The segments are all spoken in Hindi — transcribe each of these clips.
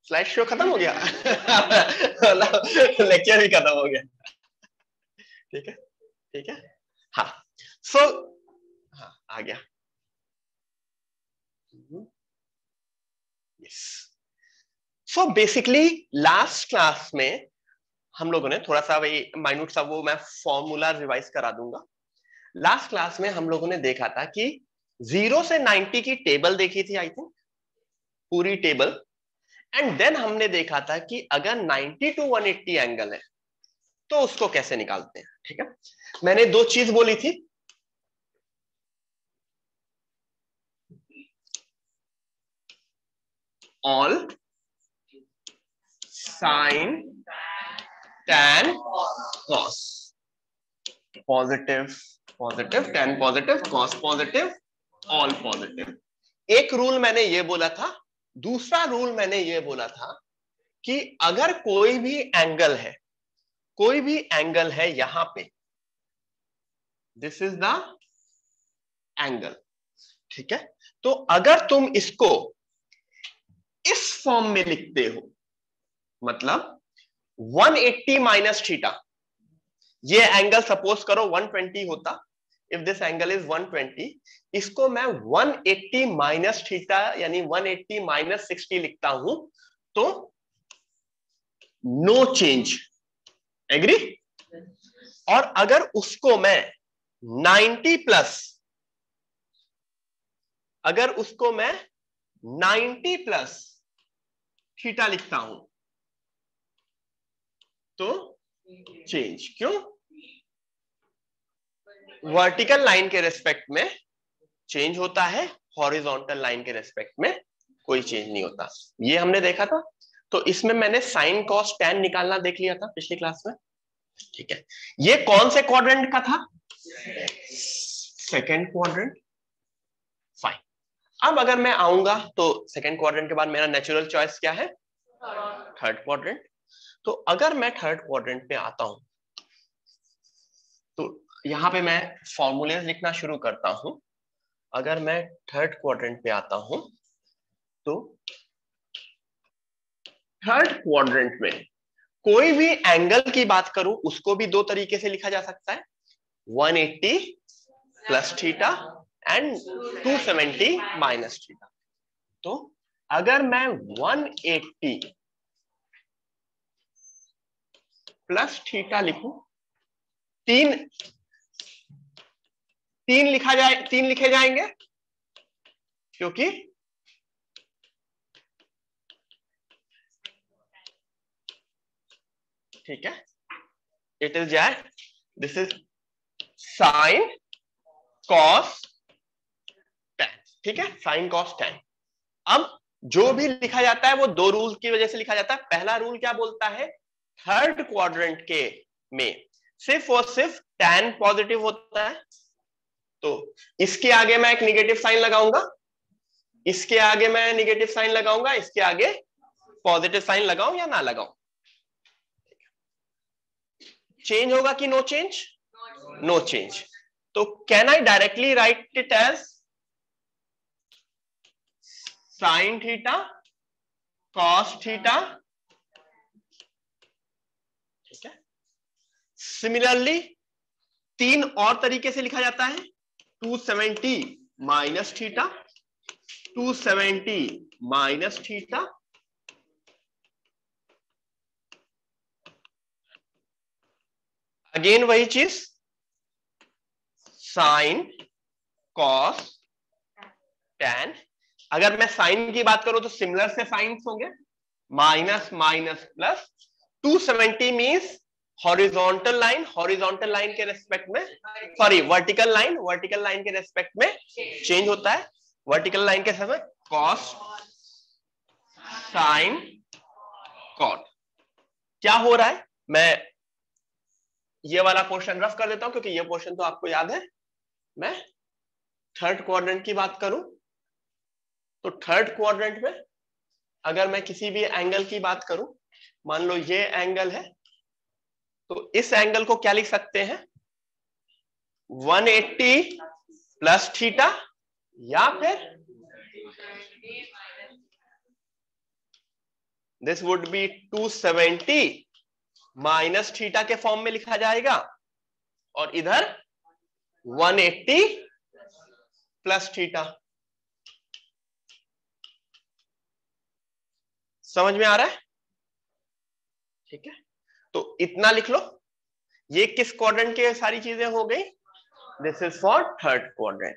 स्लाइड शो खत्म हो गया लेक्चर भी खत्म हो गया। ठीक है, ठीक है। हाँ, सो हाँ आ गया। Yes, so basically last class में हम लोगों ने थोड़ा सा वही माइन्यूट सा, वो मैं फॉर्मूला रिवाइज करा दूंगा। लास्ट क्लास में हम लोगों ने देखा था कि 0 से 90 की टेबल देखी थी, आई थिंक पूरी टेबल। एंड देन हमने देखा था कि अगर 90 टू 180 एंगल है तो उसको कैसे निकालते हैं। ठीक है, मैंने दो चीज बोली थी, all sign tan cos, positive positive, tan positive, cos positive, all positive. एक रूल मैंने ये बोला था। दूसरा रूल मैंने ये बोला था कि अगर कोई भी एंगल है, कोई भी एंगल है यहां पे, दिस इज द एंगल। ठीक है, तो अगर तुम इसको इस फॉर्म में लिखते हो, मतलब 180 माइनस थीटा, ये एंगल सपोज करो 120 होता, इफ दिस एंगल इज 120, इसको मैं 180 माइनस थीटा यानी 180 माइनस 60 लिखता हूं, तो नो चेंज। एग्री? और अगर उसको मैं 90 प्लस, अगर उसको मैं 90 प्लस थीटा लिखता हूं तो चेंज। क्यों? वर्टिकल लाइन के रेस्पेक्ट में चेंज होता है, हॉरिजॉन्टल लाइन के रेस्पेक्ट में कोई चेंज नहीं होता। ये हमने देखा था। तो इसमें मैंने साइन कॉस टैन निकालना देख लिया था पिछली क्लास में। ठीक है, ये कौन से क्वाड्रेंट का था? Second quadrant. फाइन। अब अगर मैं आऊंगा तो सेकेंड क्वाड्रेंट के बाद मेरा नेचुरल चॉइस क्या है? Third quadrant. तो अगर मैं थर्ड क्वाड्रेंट पे आता हूं तो यहां पे मैं फॉर्मूले लिखना शुरू करता हूं। अगर मैं थर्ड क्वाड्रेंट पे आता हूं तो थर्ड क्वाड्रेंट में कोई भी एंगल की बात करूं उसको भी दो तरीके से लिखा जा सकता है, 180 plus theta and 270 minus theta. तो अगर मैं 180 प्लस थीटा लिखूं, तीन तीन लिखे जाएंगे क्योंकि ठीक है, it is this is sine cos tan. ठीक है, साइन कॉस टैन। अब जो भी लिखा जाता है वो दो रूल की वजह से लिखा जाता है। पहला रूल क्या बोलता है? थर्ड क्वाड्रेंट के में सिर्फ और सिर्फ टैन पॉजिटिव होता है, तो इसके आगे मैं एक निगेटिव साइन लगाऊंगा, इसके आगे मैं निगेटिव साइन लगाऊंगा, इसके आगे पॉजिटिव साइन लगाऊं या ना लगाऊं, चेंज होगा कि नो चेंज? No change. तो can I directly write it as sine theta cos theta? ठीक है, सिमिलरली तीन और तरीके से लिखा जाता है, 270 minus theta, 270 minus theta, again वही चीज, साइन कॉस टैन। अगर मैं साइन की बात करूं तो सिमिलर से साइंस होंगे, minus minus plus, 270 means horizontal line, horizontal line के रेस्पेक्ट में, sorry vertical line, vertical line के रेस्पेक्ट में चेंज होता है, वर्टिकल लाइन के समय कॉस साइन कॉट। क्या हो रहा है? मैं ये वाला पोर्शन रफ कर देता हूं क्योंकि ये पोर्शन तो आपको याद है। मैं थर्ड क्वाड्रेंट की बात करूं तो थर्ड क्वाड्रेंट में अगर मैं किसी भी एंगल की बात करूं, मान लो ये एंगल है, तो इस एंगल को क्या लिख सकते हैं? 180 प्लस थीटा या फिर this would be 270 minus theta के फॉर्म में लिखा जाएगा, और इधर 180 प्लस थीटा। समझ में आ रहा है? ठीक है, तो इतना लिख लो। ये किस क्वाड्रेंट के सारी चीजें हो गई? This is for third quadrant.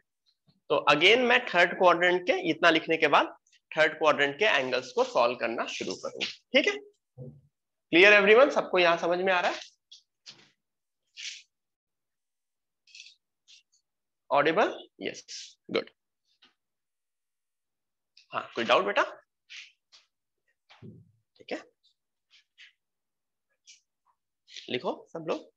तो अगेन मैं थर्ड क्वाड्रेंट के इतना लिखने के बाद थर्ड क्वाड्रेंट के एंगल्स को सॉल्व करना शुरू करूंगा। ठीक है, क्लियर एवरीवन? सबको यहां समझ में आ रहा है? ऑडिबल? Yes, good. हाँ, कोई डाउट बेटा? ठीक है, लिखो सब लोग।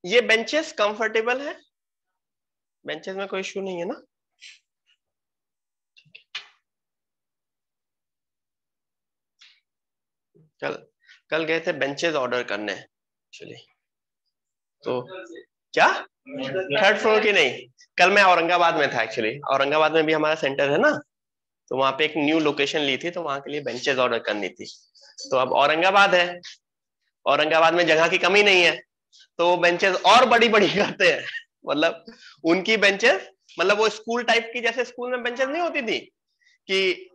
ये बेंचेस कंफर्टेबल है? बेंचेस में कोई इश्यू नहीं है ना? कल गए थे बेंचेस ऑर्डर करने एक्चुअली। तो क्या थर्ड फ्लोर की नहीं, कल मैं औरंगाबाद में था एक्चुअली। औरंगाबाद में भी हमारा सेंटर है ना, तो वहां पे एक न्यू लोकेशन ली थी, तो वहां के लिए बेंचेस ऑर्डर करनी थी। तो अब औरंगाबाद है, औरंगाबाद में जगह की कमी नहीं है, तो वो बेंचेस और बड़ी बड़ी करते हैं। मतलब उनकी बेंचेस, मतलब वो स्कूल टाइप की, जैसे स्कूल में बेंचेस नहीं होती थी कि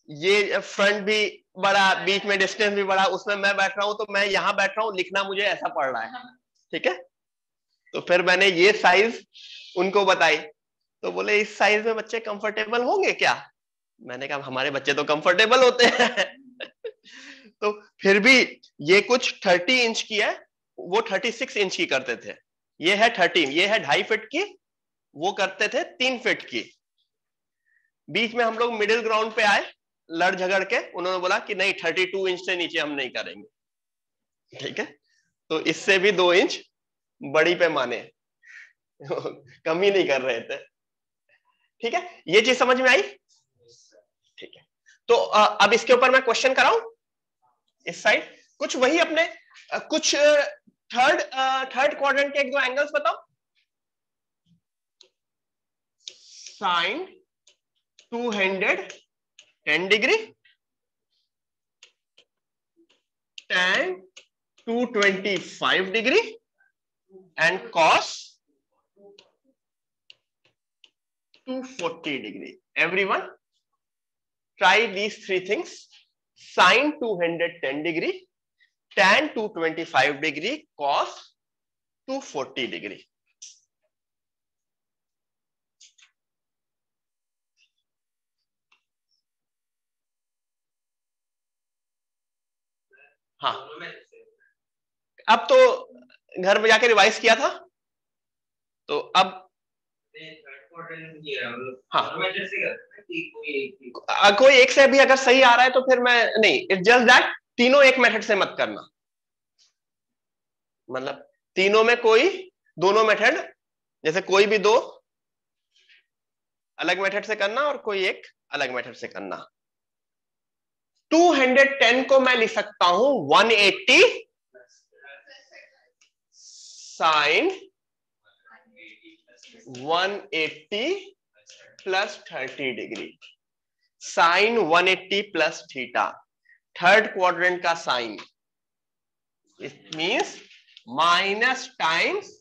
ये फ्रंट भी बड़ा, बीच में डिस्टेंस भी बड़ा, उसमें मैं बैठ रहा हूं तो मैं यहां बैठ रहा हूं, लिखना मुझे ऐसा पड़ रहा है। ठीक है, तो फिर मैंने ये साइज उनको बताई, तो बोले इस साइज में बच्चे कंफर्टेबल होंगे क्या? मैंने कहा हमारे बच्चे तो कंफर्टेबल होते हैं। तो फिर भी ये कुछ 30 इंच की है, वो 36 इंच की करते थे। ये है 30, ये है 2.5 फीट की, वो करते थे 3 फीट की। बीच में हम लोग मिडिल ग्राउंड पे आए, लड़ झगड़ के उन्होंने बोला कि नहीं 32 इंच से नीचे हम नहीं करेंगे। ठीक है, तो इससे भी 2 इंच बड़ी पैमाने कम ही नहीं कर रहे थे। ठीक है, ये चीज समझ में आई? ठीक है, तो अब इसके ऊपर मैं क्वेश्चन कराऊं। इस साइड कुछ वही अपने कुछ थर्ड क्वाड्रेंट के एक दो एंगल्स बताओ। Sine 210 degree, tan 225 degree, and cos 240 degree. Everyone, try these three things: sin 210 degree, tan 225 degree, cos 240 degree. हाँ, अब तो घर में जाके रिवाइज किया था, तो अब हाँ, कोई एक से भी अगर सही आ रहा है तो फिर मैं नहीं, इट्स जस्ट दैट तीनों एक मेथड से मत करना। मतलब तीनों में कोई, दोनों मेथड, जैसे कोई भी दो अलग मेथड से करना और कोई एक अलग मेथड से करना। 210 को मैं लिख सकता हूं 180 sine 180 plus 30 degree, sine 180 plus theta, third quadrant का sine, it means minus times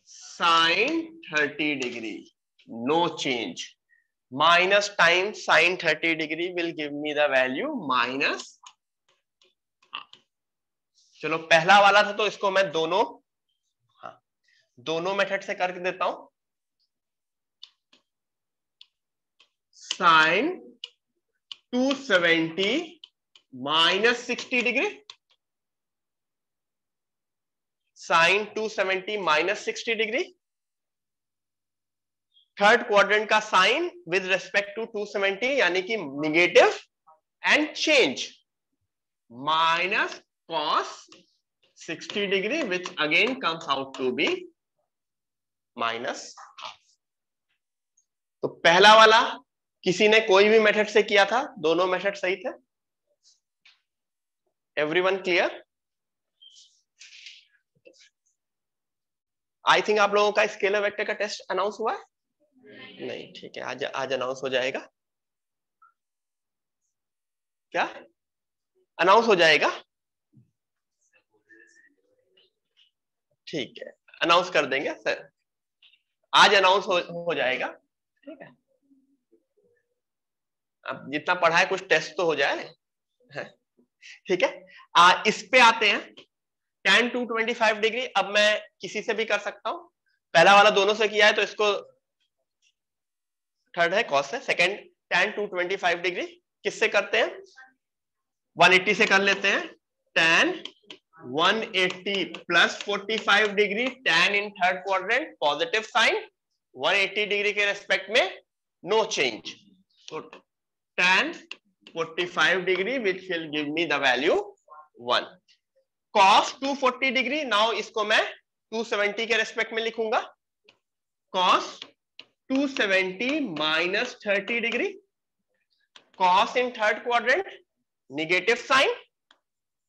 sine 30 degree, no change. Minus times sin 30 degree will give me the value minus। चलो पहला वाला था तो इसको मैं दोनों, हाँ, दोनों मेथड से करके देता हूं। Sine 270 -60 degree, sine 270 -60 degree, third quadrant का साइन विद रेस्पेक्ट टू 270 यानी कि negative, and change minus cos 60 degree which again comes out to be minus. तो पहला वाला किसी ने कोई भी मेथड से किया था, दोनों मेथड सही थे। Everyone clear? आई थिंक आप लोगों का स्केलर वेक्टर का टेस्ट अनाउंस हुआ है? नहीं, ठीक है, आज अनाउंस हो जाएगा। क्या अनाउंस हो जाएगा? ठीक है, अनाउंस कर देंगे सर, आज अनाउंस हो जाएगा। ठीक है, अब जितना पढ़ा है कुछ टेस्ट तो हो जाए। ठीक है, इस पे आते हैं tan 225 डिग्री। अब मैं किसी से भी कर सकता हूं, पहला वाला दोनों से किया है तो इसको थर्ड है cos है, सेकंड tan 225 डिग्री किससे करते हैं? 180 से कर लेते हैं। tan 180 plus 45 degree, tan in third quadrant positive sign, 180 degree के रेस्पेक्ट में नो चेंज, तो tan 45 degree which will give me the value 1। cos 240 degree, now इसको मैं 270 के रेस्पेक्ट में लिखूंगा, cos 270 minus 30 degree, cos in third quadrant negative sign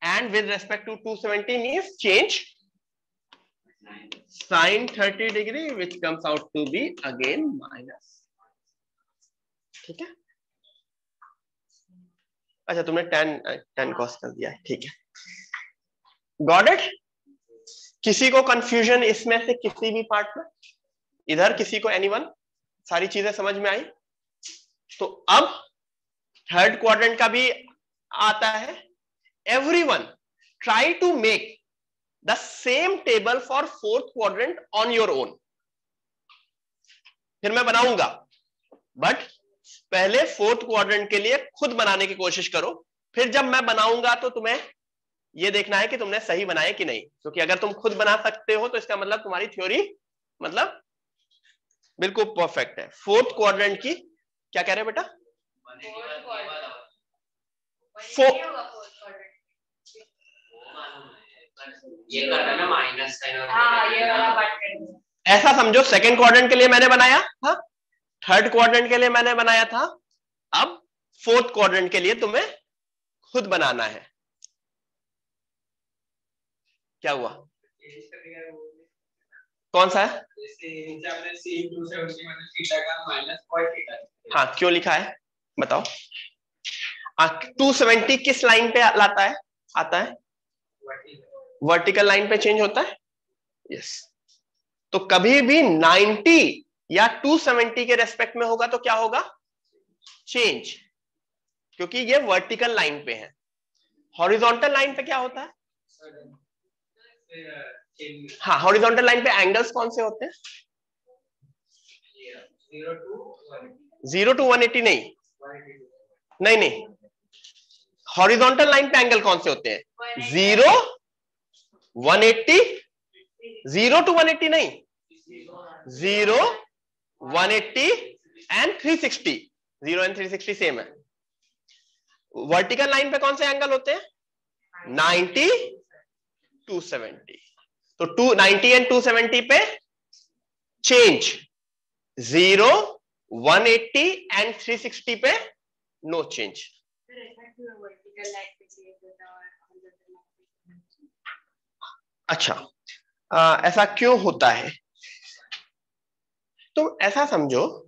and with respect to 270 means change sin 30 degree which comes out to be again minus। ठीक है, अच्छा तुमने tan cos कर दिया है, ठीक है, गॉट इट? किसी को कंफ्यूजन इसमें से किसी भी पार्ट में, इधर किसी को, एनीवन? सारी चीजें समझ में आई? तो अब थर्ड क्वाड्रेंट का भी आता है। Everyone try to make the same table for fourth quadrant on your own. फिर मैं बनाऊंगा, बट पहले फोर्थ क्वाड्रेंट के लिए खुद बनाने की कोशिश करो, फिर जब मैं बनाऊंगा तो तुम्हें ये देखना है कि तुमने सही बनाया कि नहीं, क्योंकि अगर तुम खुद बना सकते हो तो इसका मतलब तुम्हारी थ्योरी मतलब बिल्कुल परफेक्ट है। फोर्थ क्वाड्रेंट की क्या कह रहे हो बेटा? ये करना ना माइनस साइन, ये वाला ऐसा समझो सेकंड क्वाड्रेंट के लिए मैंने बनाया था, थर्ड क्वाड्रेंट के लिए मैंने बनाया था, अब फोर्थ क्वाड्रेंट के लिए तुम्हें खुद बनाना है। क्या हुआ? कौन सा है? हाँ, क्यों लिखा है बताओ? 270 किस लाइन पे लाता है? आता है वर्टिकल लाइन पे चेंज होता है। यस, तो कभी भी 90 या 270 के रेस्पेक्ट में होगा तो क्या होगा? चेंज, क्योंकि ये वर्टिकल लाइन पे है। हॉरिजॉन्टल लाइन पे क्या होता है? हाँ, हॉरिजॉन्टल लाइन पे एंगल्स कौन से होते हैं? 0 to 180 नहीं, नहीं नहीं, हॉरिजॉन्टल लाइन पे एंगल कौन से होते हैं? 0 180, 0 to 180 नहीं, 0 180 एंड 360, 0 एंड 360 सेम है। वर्टिकल लाइन पे कौन से एंगल होते हैं? 90 270, तो 290 एंड 270 पे चेंज, 0 180 एंड 360 पे नो चेंज। अच्छा, ऐसा क्यों होता है? तो ऐसा समझो,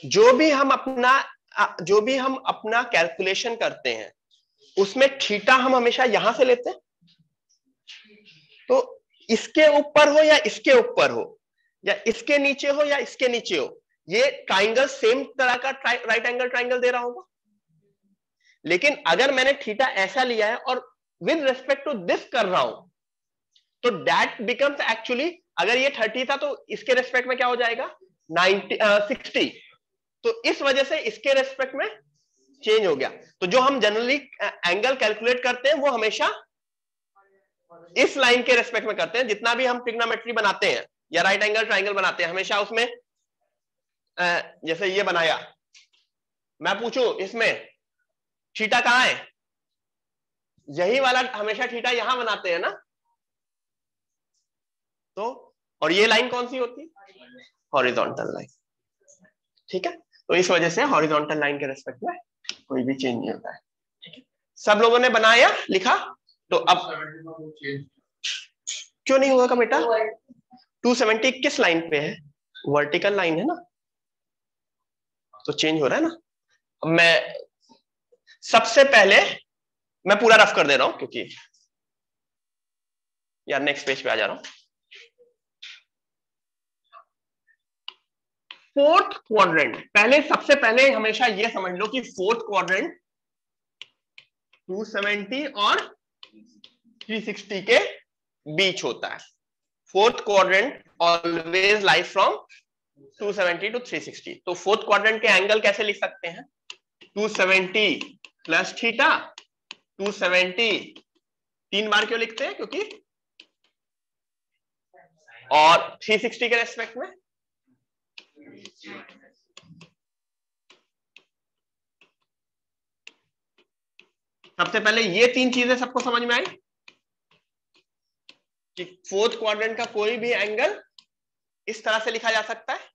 जो भी हम अपना कैलकुलेशन करते हैं उसमें थीटा हम हमेशा यहां से लेते हैं, तो इसके ऊपर हो या इसके ऊपर हो या इसके नीचे हो या इसके नीचे हो, ये ट्राइंगल सेम तरह का राइट एंगल ट्राइंगल दे रहा होगा। लेकिन अगर मैंने थीटा ऐसा लिया है और विद रिस्पेक्ट टू दिस कर रहा हूं, तो दैट बिकम्स एक्चुअली, अगर ये 30 था तो इसके रेस्पेक्ट में क्या हो जाएगा? 60। तो इस वजह से इसके रेस्पेक्ट में चेंज हो गया। तो जो हम जनरली एंगल कैलकुलेट करते हैं वो हमेशा इस लाइन के रेस्पेक्ट में करते हैं। जितना भी हम ट्रिग्नोमेट्री बनाते हैं या राइट एंगल ट्राइंगल बनाते हैं, हमेशा उसमें जैसे ये बनाया, मैं पूछूं इसमें थीटा कहां है, यही वाला हमेशा थीटा यहां बनाते हैं ना। तो और ये लाइन कौन सी होती है, हॉरिजॉन्टल लाइन। ठीक है, तो इस वजह से हॉरिजॉन्टल लाइन के रेस्पेक्ट में कोई भी चेंज नहीं होता है। सब लोगों ने बनाया, लिखा। तो अब क्यों नहीं होगा बेटा, 270 किस लाइन पे है, वर्टिकल लाइन है ना, तो चेंज हो रहा है ना। अब मैं सबसे पहले मैं पूरा रफ कर दे रहा हूं क्योंकि यार नेक्स्ट पेज पे आ जा रहा हूं। फोर्थ क्वाड्रेंट, पहले सबसे पहले हमेशा ये समझ लो कि फोर्थ क्वाड्रेंट 270 और 360 के बीच होता है। Fourth quadrant always lies from 270 to 360। तो फोर्थ क्वाड्रेंट के एंगल कैसे लिख सकते हैं, 270 प्लस थीटा, 270 तीन बार क्यों लिखते हैं, क्योंकि और 360 के रेस्पेक्ट में सबसे पहले ये तीन चीजें सबको समझ में आई कि फोर्थ क्वाड्रेंट का कोई भी एंगल इस तरह से लिखा जा सकता है।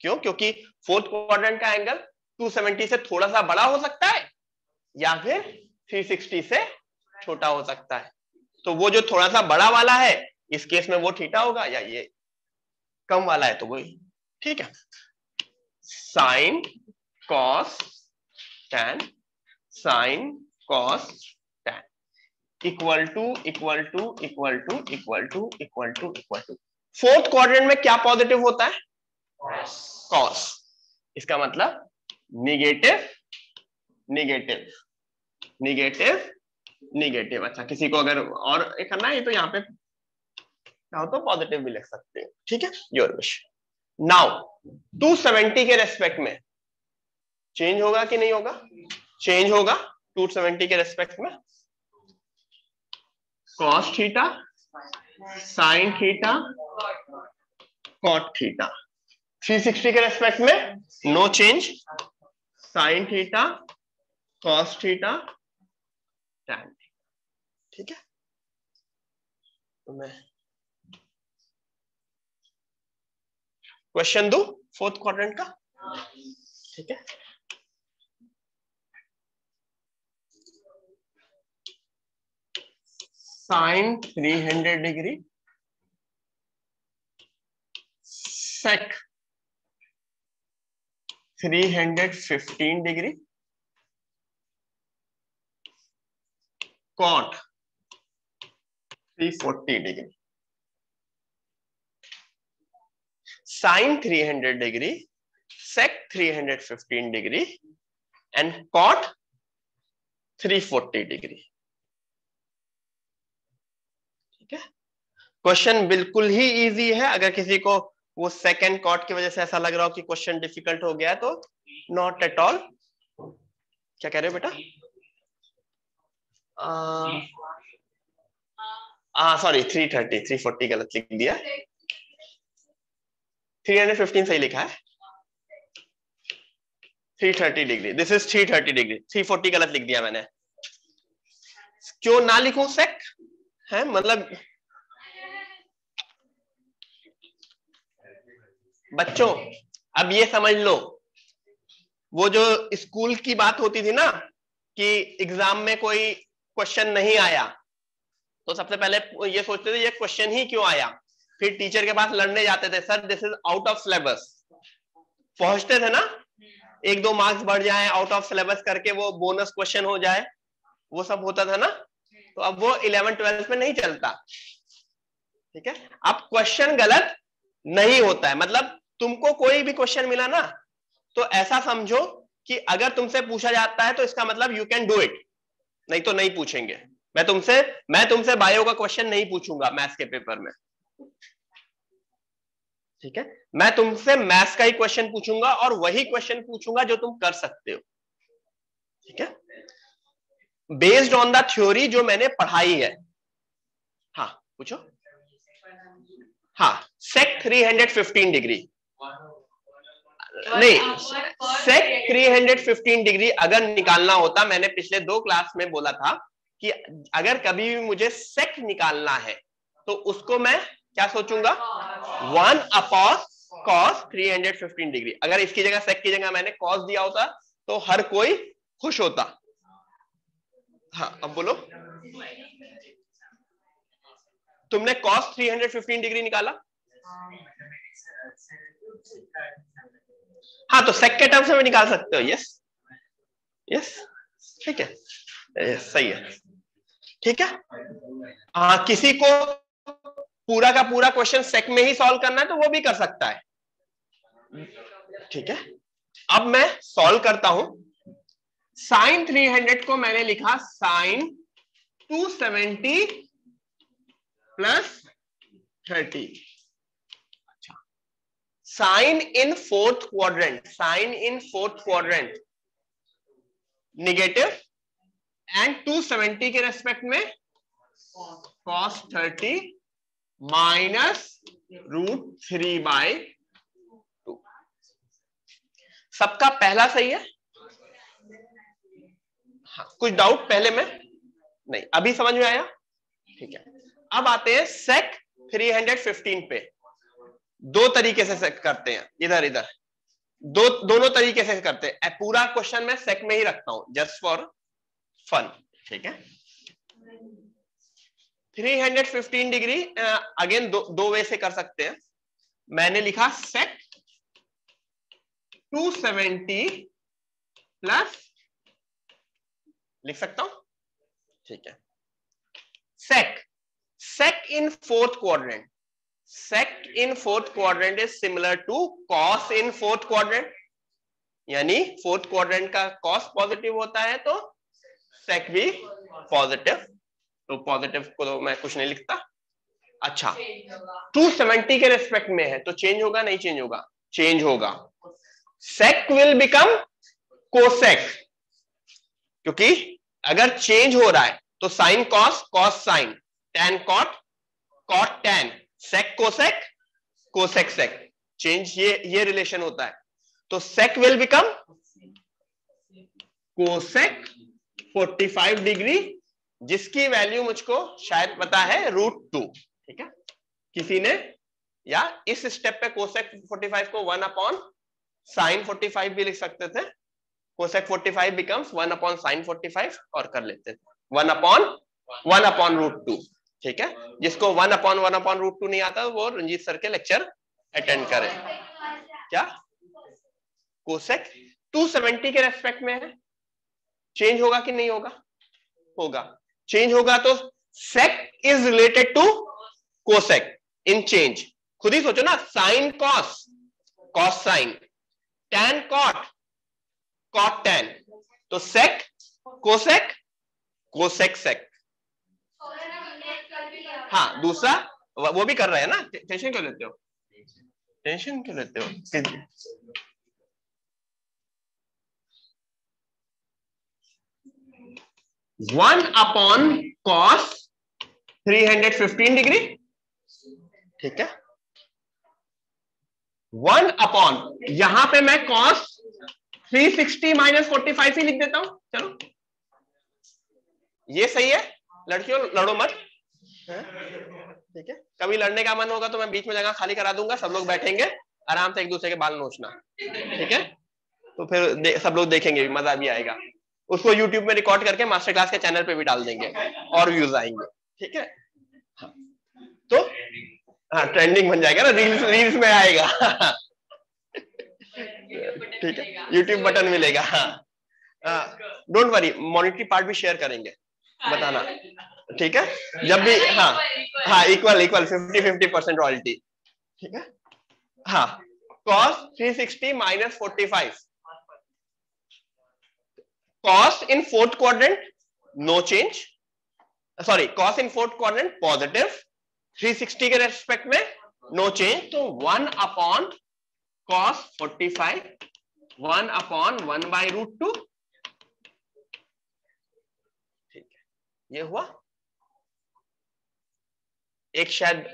क्यों, क्योंकि फोर्थ क्वाड्रेंट का एंगल 270 से थोड़ा सा बड़ा हो सकता है या फिर 360 से छोटा हो सकता है। तो वो जो थोड़ा सा बड़ा वाला है इस केस में वो थीटा होगा, या ये कम वाला है तो वही। ठीक है, sine cos tan, sine cos tan equal to equal to equal to equal to equal to equal to. Fourth quadrant में क्या पॉजिटिव होता है, कॉस। इसका मतलब निगेटिव निगेटिव निगेटिव निगेटिव। अच्छा, किसी को अगर और करना है तो यहाँ पे चाहो तो पॉजिटिव भी लिख सकते हैं। ठीक है, योर विश। नाउ 270 के रेस्पेक्ट में चेंज होगा कि नहीं होगा, चेंज होगा। 270 के रेस्पेक्ट में cos theta, sine theta, cot theta. 360 के रेस्पेक्ट में no change, sine theta, cos theta, tan theta. ठीक है, तो मैं क्वेश्चन दो फोर्थ क्वाड्रेंट का। ठीक है, sine 300 degree, sec 315 degree, cot 340 degree. Sine 300 degree, sec 315 degree and cot 340 degree. ठीक है, क्वेश्चन बिल्कुल ही इजी है। अगर किसी को वो सेकंड कॉट की वजह से ऐसा लग रहा हो कि क्वेश्चन डिफिकल्ट हो गया है तो नॉट एट ऑल। क्या कह रहे हो बेटा, सॉरी 330, 340 गलत लिख दिया, 315 सही लिखा है, 330 डिग्री, दिस इज 330 डिग्री, 340 गलत लिख दिया मैंने। क्यों ना लिखूं सेक है, मतलब बच्चों अब ये समझ लो, वो जो स्कूल की बात होती थी ना कि एग्जाम में कोई क्वेश्चन नहीं आया तो सबसे पहले ये सोचते थे ये क्वेश्चन ही क्यों आया, फिर टीचर के पास लड़ने जाते थे, sir this is out of syllabus. पहुंचते थे ना, 1-2 मार्क्स बढ़ जाए, आउट ऑफ सिलेबस करके वो बोनस क्वेश्चन हो जाए, वो सब होता था ना। तो अब वो 11th-12th में नहीं चलता। ठीक है, अब क्वेश्चन गलत नहीं होता है, मतलब तुमको कोई भी क्वेश्चन मिला ना तो ऐसा समझो कि अगर तुमसे पूछा जाता है तो इसका मतलब यू कैन डू इट, नहीं तो नहीं पूछेंगे। मैं तुमसे बायो का क्वेश्चन नहीं पूछूंगा मैथ्स के पेपर में। ठीक है, मैं तुमसे मैथ्स का ही क्वेश्चन पूछूंगा और वही क्वेश्चन पूछूंगा जो तुम कर सकते हो। ठीक है, बेस्ड ऑन द थ्योरी जो मैंने पढ़ाई है। हाँ पूछो। हाँ सेक 315 डिग्री नहीं, सेक 315 डिग्री अगर निकालना होता, मैंने पिछले 2 क्लास में बोला था कि अगर कभी भी मुझे सेक निकालना है तो उसको मैं क्या सोचूंगा, 1 अपॉन कॉस 315 डिग्री। अगर इसकी जगह सेक की जगह मैंने कॉस दिया होता तो हर कोई खुश होता। हाँ अब बोलो, तुमने कॉस 315 डिग्री निकाला। हाँ तो सेक के टर्म्स में निकाल सकते हो। यस यस ठीक है, सही है। ठीक है, हाँ किसी को पूरा का पूरा क्वेश्चन सेक में ही सॉल्व करना है तो वो भी कर सकता है। ठीक है, अब मैं सॉल्व करता हूं। साइन 300 को मैंने लिखा साइन 270 प्लस 30। अच्छा, sine in fourth quadrant, sine in fourth quadrant negative and 270 के रेस्पेक्ट में cos 30 माइनस √3/2। सबका पहला सही है। हाँ कुछ डाउट पहले में? नहीं, अभी समझ में आया? ठीक है, अब आते हैं सेक 315 पे। 2 तरीके से सेक करते हैं, इधर इधर दोनों तरीके से करते हैं। पूरा क्वेश्चन मैं सेक में ही रखता हूं जस्ट फॉर फन। ठीक है, 315 डिग्री अगेन दो वे से कर सकते हैं। मैंने लिखा सेक 270 प्लस, लिख सकता हूं? ठीक है, sec in fourth quadrant, sec in fourth quadrant is similar to cos in fourth quadrant. यानी फोर्थ क्वाड्रेंट का कॉस पॉजिटिव होता है तो सेक भी पॉजिटिव, तो पॉजिटिव को तो मैं कुछ नहीं लिखता। अच्छा, 270 के रेस्पेक्ट में है तो चेंज होगा नहीं चेंज होगा? चेंज होगा। सेक विल बिकम कोसेक, क्योंकि अगर चेंज हो रहा है तो sine cos, cos sine, tan cot, cot tan, sec cosec, cosec sec, change ये रिलेशन होता है। तो sec will become cosec 45 degree, जिसकी वैल्यू मुझको शायद पता है √2। ठीक है, किसी ने या इस स्टेप पे कोसेक 45 को 1 अपॉन साइन 45 भी लिख सकते थे। कोसेक 45 बिकम्स 1 अपॉन साइन 45 और कर लेते थे 1 अपॉन √2। ठीक है, जिसको 1 अपॉन √2 नहीं आता वो रंजीत सर के लेक्चर अटेंड करे। क्या कोसेक 270 के रेस्पेक्ट में है, चेंज होगा कि नहीं होगा? होगा। चेंज होगा तो sec is related to cosec in change. खुद ही सोचो ना, sine cos, cos sine, tan cot, cot tan, तो सेक कोसेक, कोसेक सेक। हाँ दूसरा वो भी कर रहे हैं ना, टेंशन क्यों लेते हो? टेंशन क्यों लेते हो? 1 अपॉन कॉस 315 डिग्री। ठीक है, 1 अपॉन, यहां पे मैं कॉस 360 माइनस 45 ही लिख देता हूं। चलो ये सही है, लड़कियों लड़ो मत। ठीक है, कभी लड़ने का मन होगा तो मैं बीच में जगह खाली करा दूंगा, सब लोग बैठेंगे आराम से एक दूसरे के बाल नोचना। ठीक है, तो फिर सब लोग देखेंगे, मजा भी आएगा। उसको YouTube में रिकॉर्ड करके मास्टर क्लास के चैनल पे भी डाल देंगे और व्यूज आएंगे। ठीक है, हाँ। तो हाँ ट्रेंडिंग बन जाएगा ना, रील्स में आएगा। ठीक है, YouTube बटन मिलेगा। हाँ डोंट वरी, मॉनिटरी पार्ट भी शेयर करेंगे, बताना। ठीक है, जब भी हाँ इक्वल 50-50% रॉयल्टी। ठीक है, हाँ cos 360 minus 45, cos in fourth quadrant no change, sorry cos in fourth quadrant positive, 360 के रेस्पेक्ट में नो चेंज, तो 1 अपॉन cos 45, 1 अपॉन 1/√2, ये हुआ एक, शायद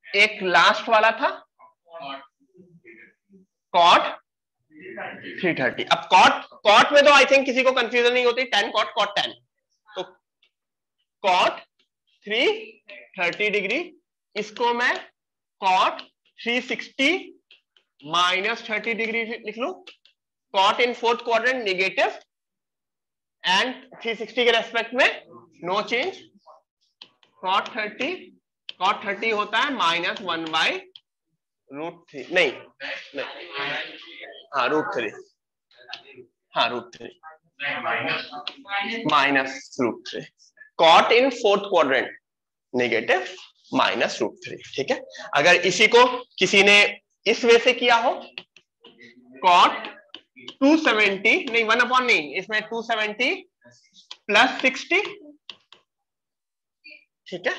एक लास्ट वाला था कॉट 330। अब कॉट में तो आई थिंक किसी को कंफ्यूजन नहीं होती, tan कॉट कॉट tan, तो कॉट 330 डिग्री, इसको मैं कॉट 360 माइनस 30 डिग्री लिख लू। Caught in fourth quadrant negative and 360 के रेस्पेक्ट में नो चेंज। कॉट 30 होता है -1/√3, नहीं हाँ √3, हाँ √3 -√3। Caught in fourth quadrant negative -√3, ठीक है। अगर इसी को किसी ने इस वे से किया हो, कॉट 270 नहीं 1/, नहीं इसमें 270 + 60, ठीक है,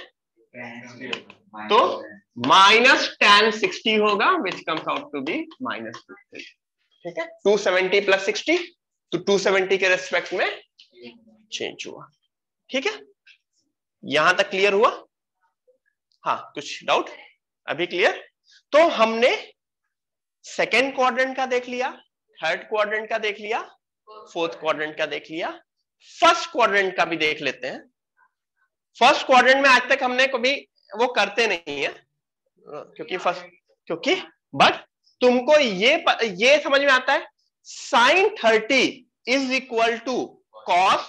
तो -tan 60 होगा which comes out to be -2, ठीक है। 270 + 60 तो 270 के रेस्पेक्ट में चेंज हुआ, ठीक है। यहां तक क्लियर हुआ? हाँ, कुछ डाउट? अभी क्लियर? तो हमने सेकेंड क्वाड्रेंट का देख लिया, थर्ड क्वाड्रेंट का देख लिया, फोर्थ क्वाड्रेंट का देख लिया, फर्स्ट क्वाड्रेंट का भी देख लेते हैं। फर्स्ट क्वाड्रेंट में आज तक हमने कभी वो करते नहीं है क्योंकि बट तुमको ये समझ में आता है sin 30 = cos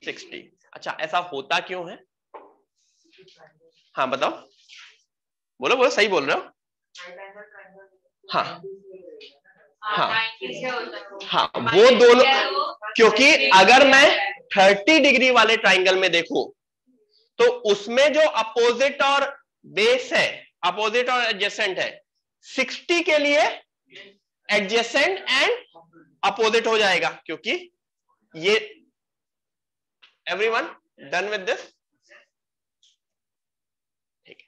60। अच्छा, ऐसा होता क्यों है? हाँ बताओ, बोलो बोलो, सही बोल रहे हो? हाँ हाँ हाँ, वो दोनों, क्योंकि अगर मैं 30 डिग्री वाले ट्राइंगल में देखूं तो उसमें जो अपोजिट और बेस है, अपोजिट और एडजेसेंट है, 60 के लिए एडजेसेंट एंड अपोजिट हो जाएगा, क्योंकि ये एवरीवन डन विद दिस, ठीक है।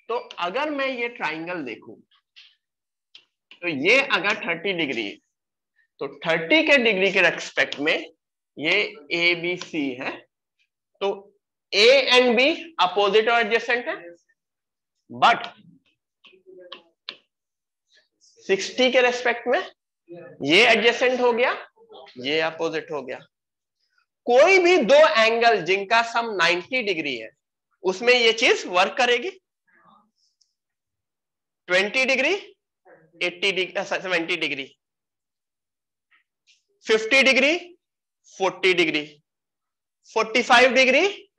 तो अगर मैं ये ट्राइंगल देखूं तो ये अगर 30 डिग्री है तो 30 के डिग्री के रेस्पेक्ट में ये ABC है, तो A एंड B अपोजिट और एडजेसेंट है, बट 60 के रेस्पेक्ट में ये एडजेसेंट हो गया, ये अपोजिट हो गया। कोई भी दो एंगल जिनका सम 90 डिग्री है उसमें ये चीज वर्क करेगी। 20 degree 80 degree 70 degree, 50 degree 40 degree, 45 degree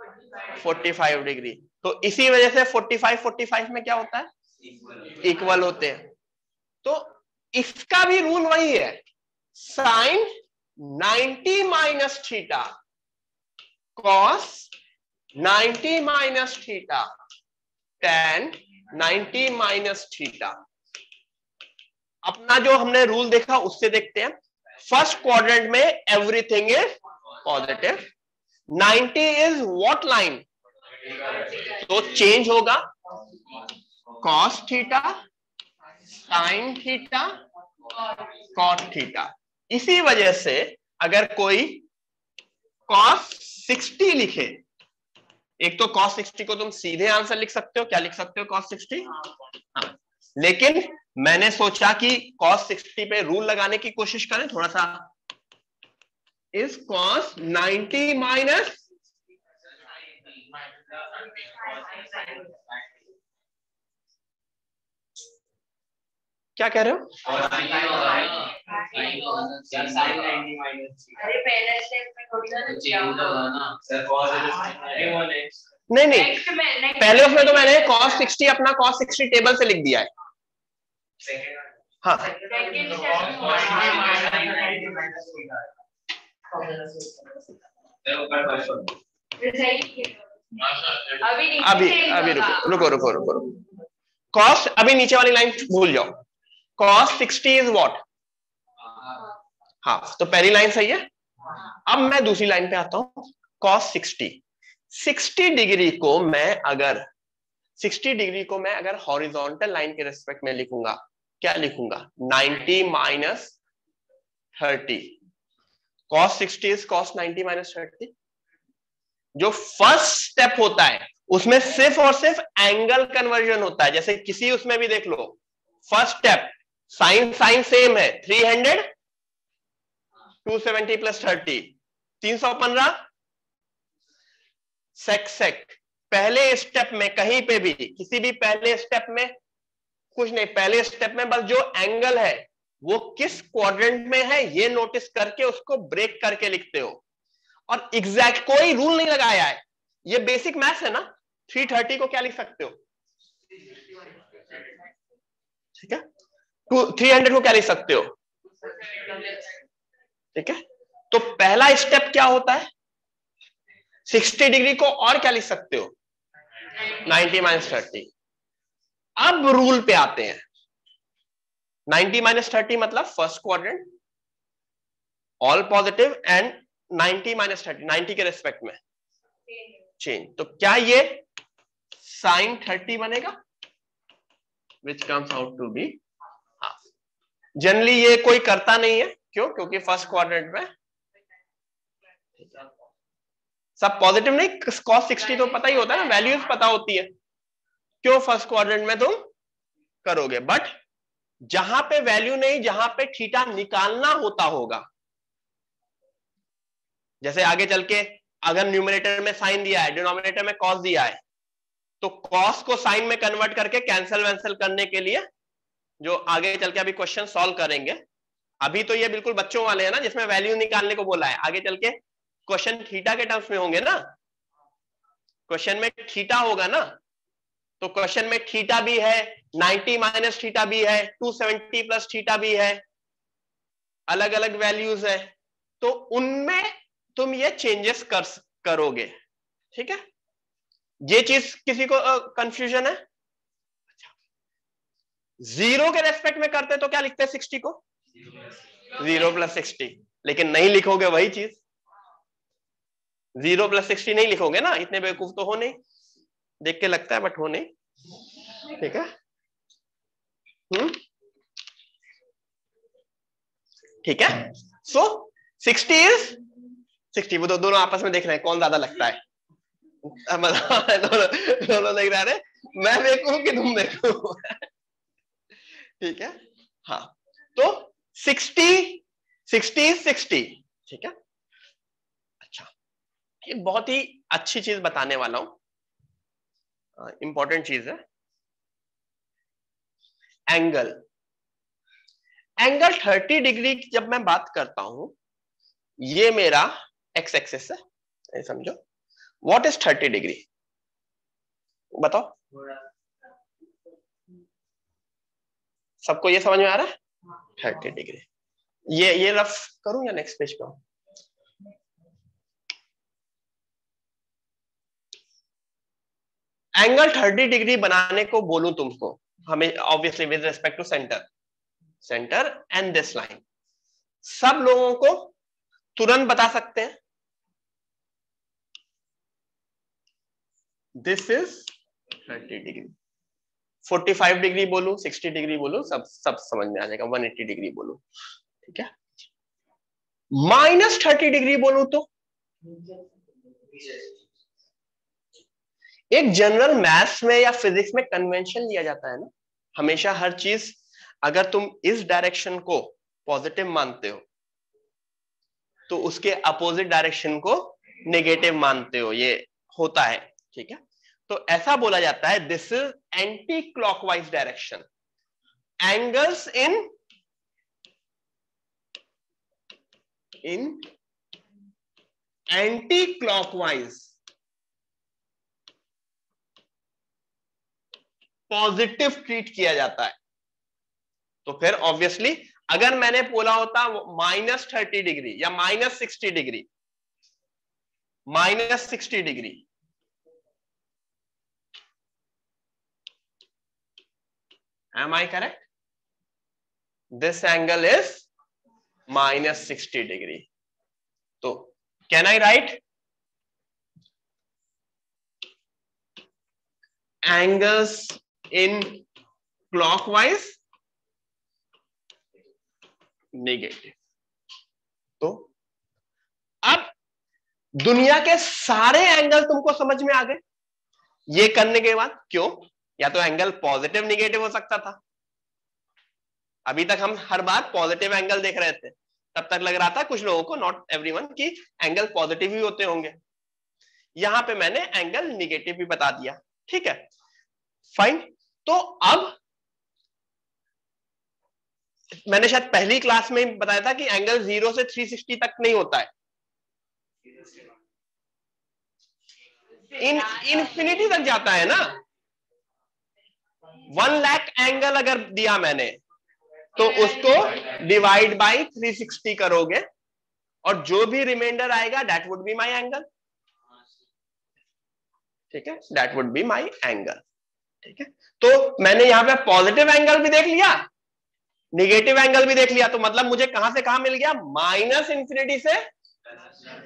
45 degree. तो इसी वजह से 45 में क्या होता है? इक्वल होते हैं। तो इसका भी रूल वही है, sine 90 minus theta cos 90 minus theta tan 90 minus theta. अपना जो हमने रूल देखा उससे देखते हैं। फर्स्ट क्वाड्रेंट में everything is positive, 90 is what line? तो चेंज होगा cos theta, sin theta, cot theta. इसी वजह से अगर कोई cos 60 लिखे, एक तो cos 60 को तुम सीधे आंसर लिख सकते हो, क्या लिख सकते हो cos 60? हाँ, लेकिन मैंने सोचा कि cos 60 पे रूल लगाने की कोशिश करें थोड़ा सा। इस cos 90 माइनस क्या कह रहे हो? नहीं नहीं, पहले उसमें तो मैंने cos 60 अपना cos 60 टेबल से लिख दिया है। हाँ अभी रुको। cos, अभी नीचे वाली लाइन भूल जाओ। cos 60 is what? हाँ, तो पहली लाइन सही है। अब मैं दूसरी लाइन पे आता हूं। cos 60 डिग्री को मैं अगर 60 डिग्री को मैं अगर हॉरिजॉन्टल लाइन के रेस्पेक्ट में लिखूंगा, क्या लिखूंगा 90 minus 30, cos 60 is cos 90 minus 30। जो फर्स्ट स्टेप होता है उसमें सिर्फ और सिर्फ एंगल कन्वर्जन होता है। जैसे किसी उसमें भी देख लो, first step sine sine same है, 300 270 प्लस 30 315 सेक सेक। पहले स्टेप में कहीं पे भी किसी भी पहले स्टेप में कुछ नहीं, पहले स्टेप में बस जो एंगल है वो किस क्वाड्रेंट में है ये नोटिस करके उसको ब्रेक करके लिखते हो। और एग्जैक्ट कोई रूल नहीं लगाया है, ये बेसिक मैथ्स है ना। 330 को क्या लिख सकते हो, ठीक है, 300 को क्या लिख सकते हो, ठीक है। तो पहला स्टेप क्या होता है, 60 डिग्री को और क्या लिख सकते हो 90 माइनस 30। अब रूल पे आते हैं, 90 माइनस 30 मतलब first quadrant all positive and 90 minus 30 90 के रेस्पेक्ट में चेंज। तो क्या ये साइन 30 बनेगा which comes out to be half. Generally ये कोई करता नहीं है, क्यों, क्योंकि फर्स्ट क्वाड्रेंट में सब पॉजिटिव नहीं, cos 60 तो पता ही होता है ना, वैल्यूज पता होती है, क्यों फर्स्ट क्वाड्रेंट में तुम करोगे। बट जहां पे वैल्यू नहीं, जहां पे थीटा निकालना होता होगा, जैसे आगे चल के अगर न्यूमरेटर में साइन दिया है, डिनोमिनेटर में कॉस दिया है, तो कॉस को साइन में कन्वर्ट करके कैंसल वैंसल करने के लिए जो आगे चल के अभी क्वेश्चन सॉल्व करेंगे, अभी तो ये बिल्कुल बच्चों वाले हैं ना जिसमें वैल्यू निकालने को बोला है, आगे चल के क्वेश्चन थीटा के टर्म्स में होंगे ना, क्वेश्चन में थीटा होगा ना, तो क्वेश्चन में थीटा भी है, 90 माइनस थीटा भी है, 270 प्लस थीटा भी है, अलग अलग वैल्यूज है, तो उनमें तुम ये चेंजेस करोगे, ठीक है। ये चीज किसी को कंफ्यूजन है? जीरो के रेस्पेक्ट में करते तो क्या लिखते हैं 60 को 0 प्लस 60, लेकिन नहीं लिखोगे वही चीज, 0 प्लस 60 नहीं लिखोगे ना, इतने बेवकूफ तो हो नहीं, देख के लगता है बट हो नहीं, ठीक है। ठीक है, सो 60 इज 60, वो तो दोनों आपस में देख रहे हैं कौन ज्यादा लगता है, दोनों देख रहे हैं, मैं देखूं कि तुम देखो, ठीक है। हाँ, तो 60 ठीक है। अच्छा, एक बहुत ही अच्छी चीज बताने वाला हूं, इंपॉर्टेंट चीज है, एंगल 30 डिग्री की जब मैं बात करता हूं, ये मेरा एक्स एक्सिस है, समझो। व्हाट इज 30 डिग्री बताओ, सबको ये समझ में आ रहा है? 30 डिग्री, ये रफ करूं या नेक्स्ट पेज पे? एंगल 30 डिग्री बनाने को बोलूं तुमको, हमें obviously with respect to centre and this line, सब लोगों को तुरंत बता सकते हैं दिस इज 30 डिग्री। 45 डिग्री बोलूं, 60 डिग्री बोलूं, सब समझ में आ जाएगा, 180 डिग्री बोलूं, ठीक है। माइनस 30 डिग्री बोलूं तो एक जनरल मैथ्स में या फिजिक्स में कन्वेंशन लिया जाता है ना, हमेशा हर चीज अगर तुम इस डायरेक्शन को पॉजिटिव मानते हो तो उसके अपोजिट डायरेक्शन को नेगेटिव मानते हो, ये होता है, ठीक है। तो ऐसा बोला जाता है this is anti clockwise direction, angles in anti clockwise positive treat किया जाता है। तो फिर ऑब्वियसली अगर मैंने बोला होता माइनस 30 डिग्री या minus 60 degree, minus 60 degree, am I correct? This angle is minus 60 degree, तो can I write angles in clockwise negative. तो अब दुनिया के सारे एंगल तुमको समझ में आ गए ये करने के बाद। क्यों? या तो एंगल पॉजिटिव निगेटिव हो सकता था, अभी तक हम हर बार पॉजिटिव एंगल देख रहे थे, तब तक लग रहा था कुछ लोगों को, नॉट एवरीवन, कि एंगल पॉजिटिव ही होते होंगे। यहां पे मैंने एंगल निगेटिव भी बता दिया, ठीक है, फाइन। तो अब मैंने शायद पहली क्लास में बताया था कि एंगल 0 से 360 तक नहीं होता है, इन्फिनिटी तक जाता है ना। 1 लाख एंगल अगर दिया मैंने तो उसको डिवाइड बाय 360 करोगे और जो भी रिमाइंडर आएगा that would be my angle, ठीक है, that would be my angle, ठीक है। तो मैंने यहां पे पॉजिटिव एंगल भी देख लिया, निगेटिव एंगल भी देख लिया, तो मतलब मुझे कहां से कहां मिल गया, माइनस इंफिनिटी से,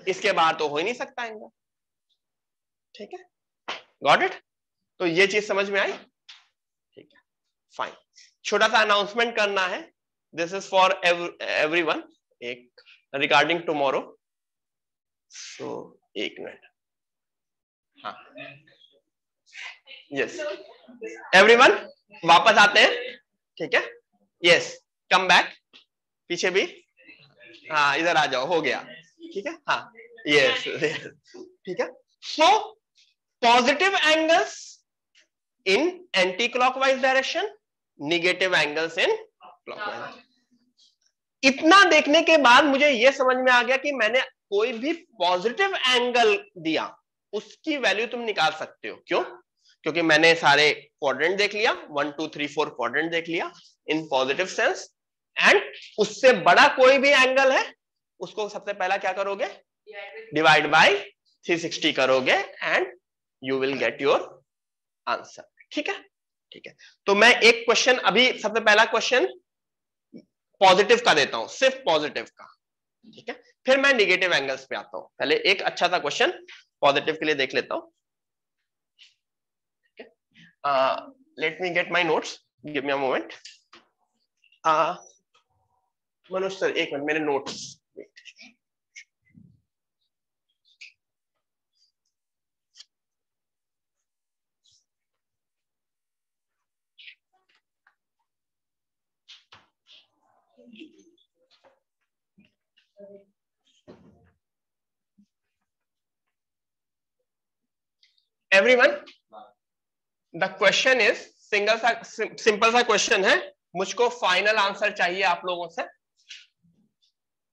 इसके बाहर तो हो ही नहीं सकता एंगल, ठीक है, गॉट इट। तो ये चीज समझ में आई, ठीक है, फाइन। छोटा सा अनाउंसमेंट करना है, दिस इज फॉर एवरीवन, एक रिगार्डिंग टुमारो। सो एक मिनट, हाँ, यस, एवरीवन वापस आते हैं, ठीक है, यस, कम बैक, पीछे भी, हाँ इधर आ जाओ, हो गया, ठीक है, हाँ, यस, ठीक है। So positive angles in anti clockwise direction, negative angles in clockwise. इतना देखने के बाद मुझे यह समझ में आ गया कि मैंने कोई भी पॉजिटिव एंगल दिया उसकी वैल्यू तुम निकाल सकते हो। क्यों? क्योंकि मैंने सारे क्वाड्रेंट देख लिया, 1 2 3 4 क्वाड्रेंट देख लिया इन पॉजिटिव सेंस, एंड उससे बड़ा कोई भी एंगल है उसको सबसे पहला क्या करोगे, डिवाइड बाय 360 करोगे and you will get your answer, ठीक है, ठीक है। तो मैं एक क्वेश्चन अभी, सबसे पहला क्वेश्चन पॉजिटिव का देता हूं, सिर्फ पॉजिटिव का, ठीक है, फिर मैं निगेटिव एंगल्स पे आता हूं। पहले एक अच्छा सा क्वेश्चन पॉजिटिव के लिए देख लेता हूं, ठीक है। Let me gate my notes, give me a moment. Manoj sir एक मिनट, मेरे notes, everyone the question is simple सा क्वेश्चन है, मुझको फाइनल आंसर चाहिए आप लोगों से,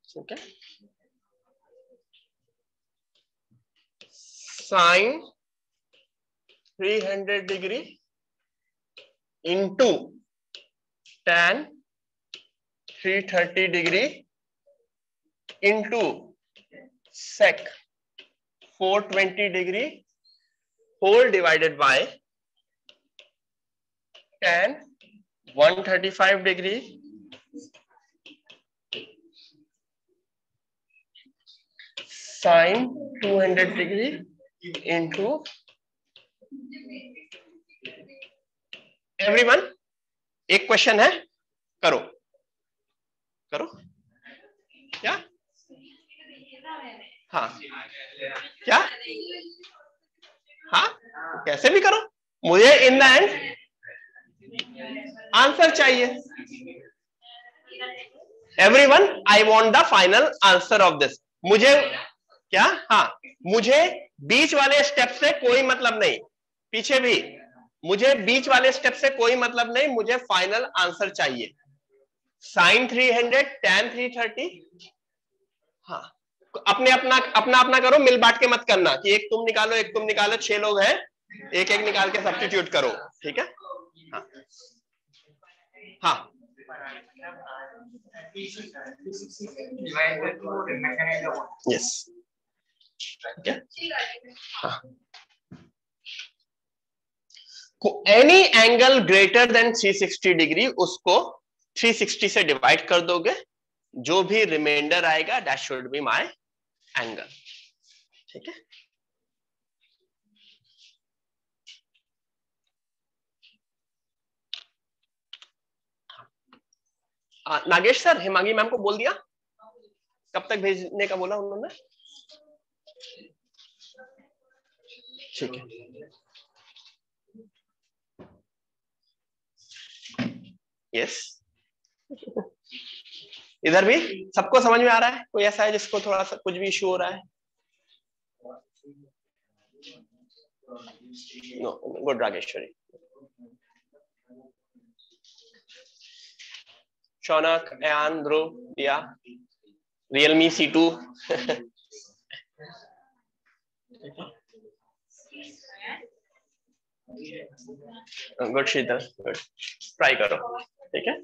ठीक है। Sine 300 degree into tan 330 degree into sec 420 degree whole divided by tan 135 degree sin 200 degree into, everyone एक क्वेश्चन है, करो करो, क्या, हाँ क्या, हाँ कैसे भी करो, मुझे इन द एंड आंसर चाहिए। Everyone I want the final answer of this. मुझे क्या, हाँ, मुझे बीच वाले स्टेप से कोई मतलब नहीं, पीछे भी, मुझे बीच वाले स्टेप से कोई मतलब नहीं, मुझे फाइनल आंसर चाहिए। साइन 300 tan 330, हाँ, अपने अपना अपना अपना करो, मिल बांट के मत करना कि एक तुम निकालो एक तुम निकालो, 6 लोग हैं, एक एक निकाल के सब्स्टिट्यूट करो, ठीक है, हाँ हाँ, यस, हाँ, any angle greater than 360 degree उसको 360 से डिवाइड कर दोगे, जो भी रिमाइंडर आएगा that should be my angle, ठीक है। नागेश सर, हिमांगी मैम को बोल दिया, कब तक भेजने का बोला उन्होंने? ठीक है, यस। इधर भी सबको समझ में आ रहा है? कोई ऐसा है जिसको थोड़ा सा कुछ भी इशू हो रहा है? No, good Rageshwari. Shaunak, Ayaan, Dhruv, Diya, Realme C2। Good Sheetal, good, try करो, ठीक है।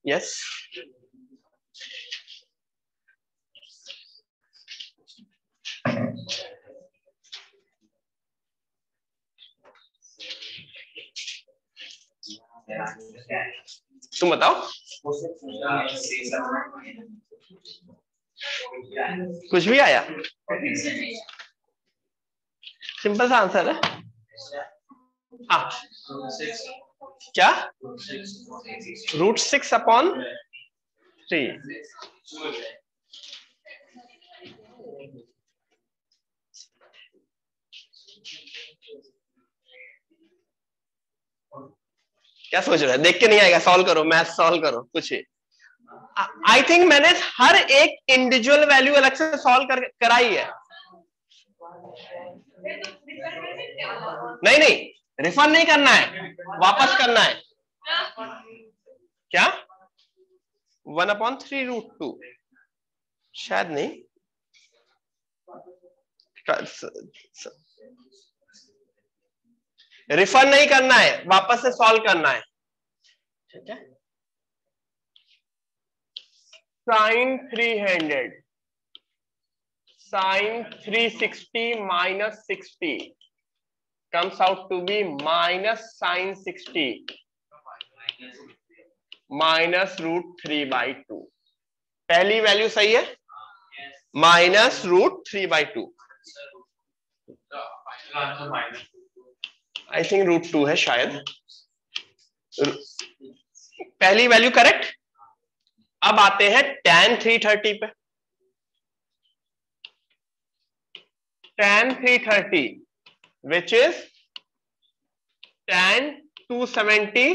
यस, तुम बताओ, कुछ भी आया? सिंपल सा आंसर है। हाँ, क्या? √6/3। क्या सोच रहे हैं? देख के नहीं आएगा, सॉल्व करो, मैथ सॉल्व करो, कुछ आई थिंक मैंने हर एक इंडिविजुअल वैल्यू अलग से सॉल्व कराई है। नहीं नहीं, रिफर नहीं करना है, वापस करना है। क्या? 1/3√2? शायद नहीं, रिफर नहीं करना है, वापस से सॉल्व करना है, ठीक है। sin 360 minus 60 comes out to be minus sin 60 minus √3/2। पहली वैल्यू सही है, minus √3/2। आई थिंक √2 है शायद। पहली वैल्यू करेक्ट। अब आते हैं tan 330 पे। tan 330 which is tan 270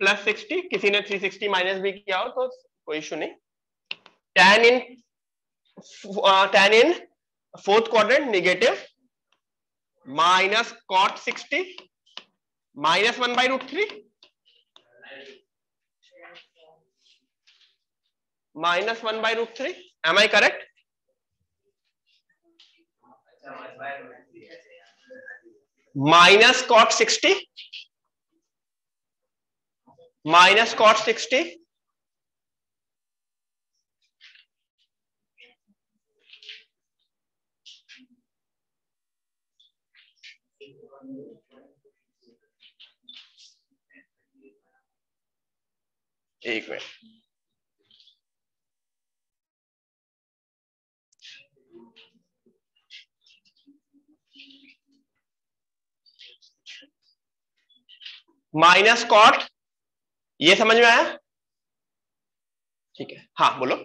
plus 60, किसी ने 360 माइनस भी किया हो तो कोई इशू नहीं। tan in fourth quadrant negative minus cot 60 minus 1/√3 minus 1/√3। Am I correct? Minus cot 60 minus cot 60 एक मिनट, माइनस कॉट, ये समझ में आया? ठीक है, हाँ बोलो।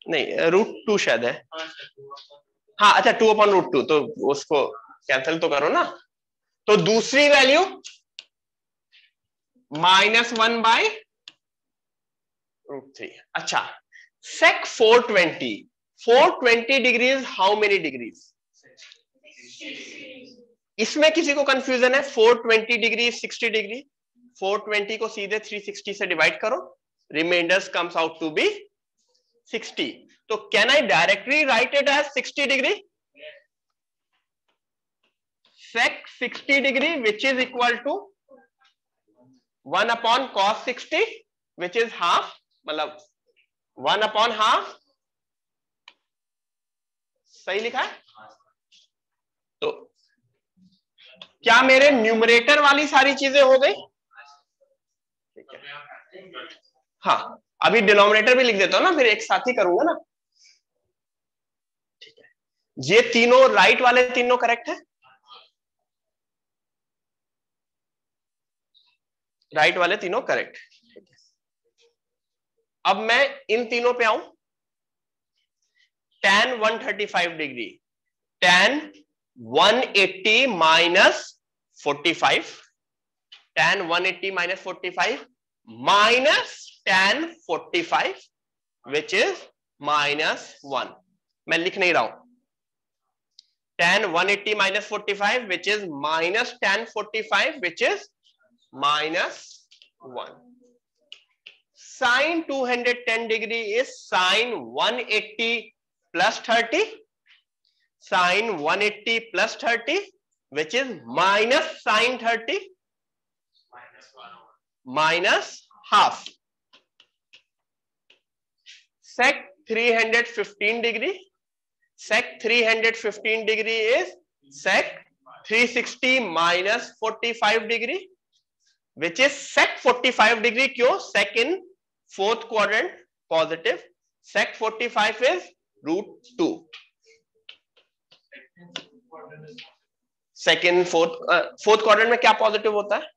नहीं, √2 शायद है। हाँ अच्छा, 2/√2, तो उसको कैंसिल तो करो ना। तो दूसरी वैल्यू -1/√3। अच्छा, sec 420 degrees how many degrees? इसमें किसी को कंफ्यूजन है? 420 डिग्री 60 डिग्री, 420 को सीधे 360 से डिवाइड करो, reminders comes out to be 60। तो can I directly write it as 60 degree? sec 60 degree which is equal to 1/cos 60 which is half, मतलब 1/2 सही लिखा है। तो क्या मेरे न्यूमरेटर वाली सारी चीजें हो गई? ठीक है, हाँ अभी डिनोमिनेटर भी लिख देता हूं ना, फिर एक साथ ही करूंगा ना। ठीक है, ये तीनों राइट वाले तीनों करेक्ट है, राइट वाले तीनों करेक्ट। अब मैं इन तीनों पे आऊं। tan 135 degree, tan 180 minus 45, tan 180 minus 45 minus tan 45 which is -1। मैं लिख नहीं रहा हूं। tan 180 minus 45 which is minus tan 45 which is -1। sin 210 degree is sin 180 plus 30, sin 180 plus 30 which is minus sin 30 minus half। sec 315 degree, sec 315 degree is sec 360 minus 45 degree which is sec 45 degree। क्यों? sec in fourth quadrant positive, sec 45 is √2। Second fourth quadrant में क्या पॉजिटिव होता है?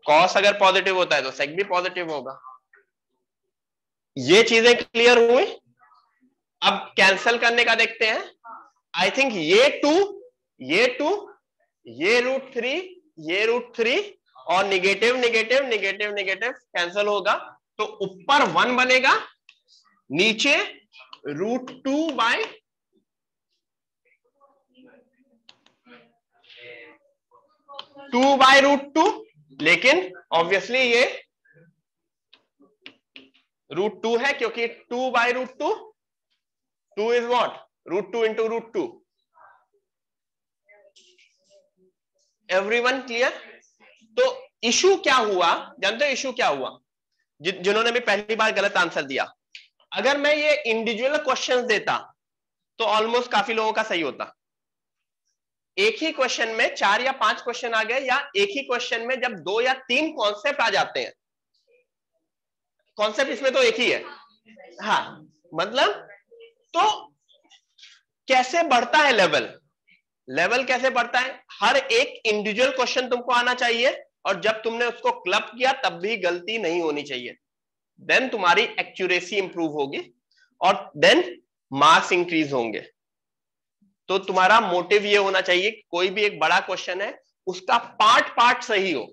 कॉस अगर पॉजिटिव होता है तो सेक भी पॉजिटिव होगा। ये चीजें क्लियर हुई। अब कैंसिल करने का देखते हैं। आई थिंक ये 2, ये 2, ये √3, ये √3 और negative negative negative negative cancel होगा, तो ऊपर 1 बनेगा, नीचे √2 बाय √2। लेकिन ऑब्वियसली ये √2 है, क्योंकि 2/√2, 2 is what? √2 into √2। Everyone clear? तो इशू क्या हुआ जानते हो? इशू क्या हुआ? जिन्होंने भी पहली बार गलत आंसर दिया, अगर मैं ये इंडिविजुअल क्वेश्चंस देता तो ऑलमोस्ट काफी लोगों का सही होता। एक ही क्वेश्चन में 4 या 5 क्वेश्चन आ गए, या एक ही क्वेश्चन में जब 2 या 3 कॉन्सेप्ट आ जाते हैं, कॉन्सेप्ट इसमें तो एक ही है, हाँ मतलब, तो कैसे बढ़ता है लेवल? लेवल कैसे बढ़ता है? हर एक इंडिविजुअल क्वेश्चन तुमको आना चाहिए, और जब तुमने उसको क्लब किया तब भी गलती नहीं होनी चाहिए। देन तुम्हारी एक्यूरेसी इंप्रूव होगी और देन मार्क्स इंक्रीज होंगे। तो तुम्हारा मोटिव ये होना चाहिए कि कोई भी एक बड़ा क्वेश्चन है उसका पार्ट पार्ट सही हो।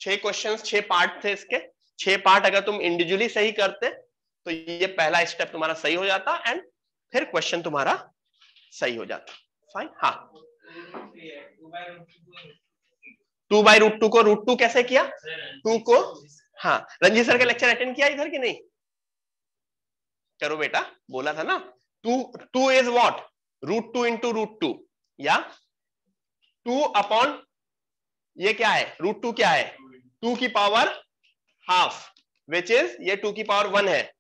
6 क्वेश्चंस 6 पार्ट थे इसके, 6 पार्ट अगर तुम इंडिविजुअली सही करते तो ये पहला स्टेप तुम्हारा सही हो जाता, एंड फिर क्वेश्चन तुम्हारा सही हो जाता। फाइन। हाँ 2/√2 को √2 कैसे किया? 2 को, हाँ रंजीत सर का लेक्चर अटेंड किया इधर कि नहीं? करो बेटा, बोला था ना 2 इज व्हाट? √2 into √2, या 2 अपॉन ये क्या है? √2 क्या है? 2 की पावर हाफ विच इज ये 2 की पावर 1 है।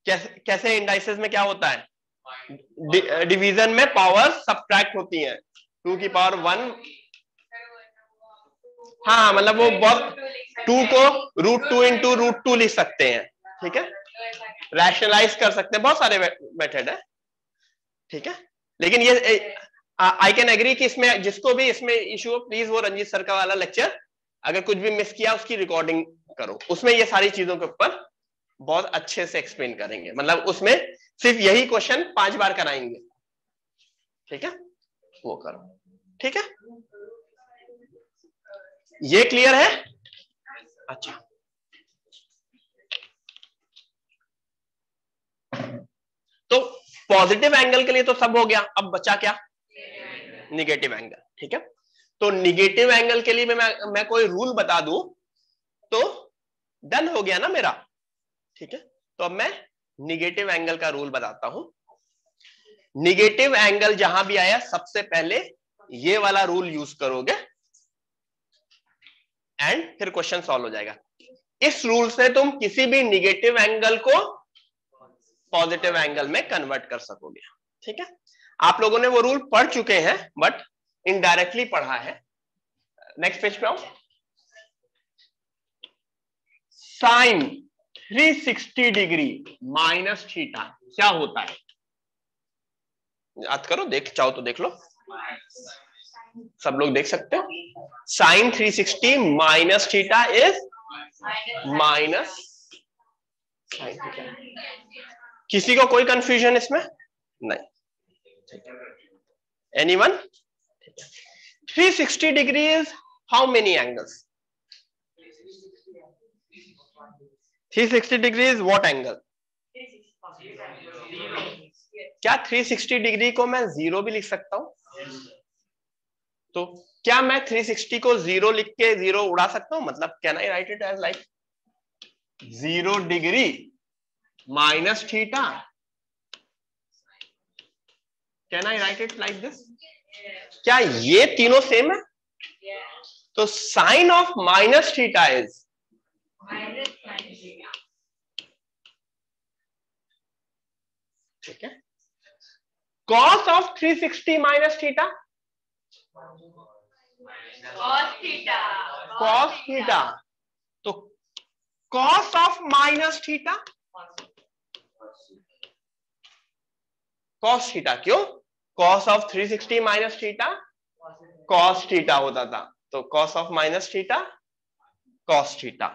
कैसे इंडाइसेस में क्या होता है? डिवीजन में पावर सब्ट्रैक्ट होती है। 2 की पावर 1, हाँ मतलब वो बहुत 2 को √2 into √2 लिख सकते हैं, ठीक है, रैशनलाइज कर सकते हैं, बहुत सारे मेथड है, ठीक है। लेकिन ये आई कैन एग्री कि इसमें जिसको भी इसमें इशू हो, प्लीज वो रंजीत सर का वाला लेक्चर अगर कुछ भी मिस किया उसकी रिकॉर्डिंग करो, उसमें ये सारी चीजों के ऊपर बहुत अच्छे से एक्सप्लेन करेंगे। मतलब उसमें सिर्फ यही क्वेश्चन 5 बार कराएंगे, ठीक है, वो करो, ठीक है। ये क्लियर है? अच्छा, तो पॉजिटिव एंगल के लिए तो सब हो गया, अब बचा क्या? निगेटिव एंगल, ठीक है। तो निगेटिव एंगल के लिए मैं कोई रूल बता दूं तो डन हो गया ना मेरा, ठीक है। तो अब मैं निगेटिव एंगल का रूल बताता हूं। निगेटिव एंगल जहां भी आया सबसे पहले ये वाला रूल यूज करोगे, एंड फिर क्वेश्चन सॉल्व हो जाएगा। इस रूल से तुम किसी भी निगेटिव एंगल को पॉजिटिव एंगल में कन्वर्ट कर सकोगे। ठीक है, आप लोगों ने वो रूल पढ़ चुके हैं बट इनडायरेक्टली पढ़ा है। नेक्स्ट पेज पे आओ। साइन 360 डिग्री माइनस थीटा क्या होता है? याद करो, देख चाहो तो देख लो, सब लोग देख सकते हो। Sine 360 minus theta is minus sine theta. किसी को कोई कंफ्यूजन इसमें? नहीं। Anyone? 360 degree is how many angles? 360 degree is what angle? क्या 360 डिग्री को मैं जीरो भी लिख सकता हूं? तो क्या मैं 360 को जीरो लिख के जीरो उड़ा सकता हूं? मतलब can I write it as like 0 degree minus theta? Can I write it like this? क्या ये तीनों सेम है? तो sine of minus theta is ठीक है। Cos of 360 minus theta? Cos theta. तो cos of minus theta? Cos theta. क्यों? Cos of 360 minus theta cos theta होता था, तो cos of minus theta cos theta.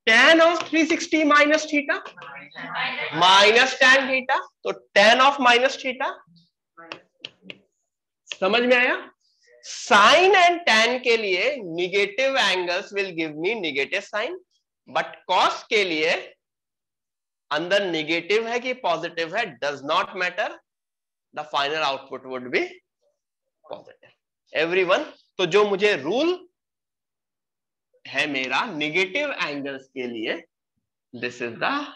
tan of 360 minus theta minus tan theta, तो tan ऑफ माइनस थीटा। समझ में आया? साइन एंड tan के लिए negative angles will give me negative sign, but cos के लिए अंदर निगेटिव है कि पॉजिटिव है does not matter, the final output would be positive. Everyone, तो जो मुझे रूल है मेरा निगेटिव एंगल्स के लिए, this is the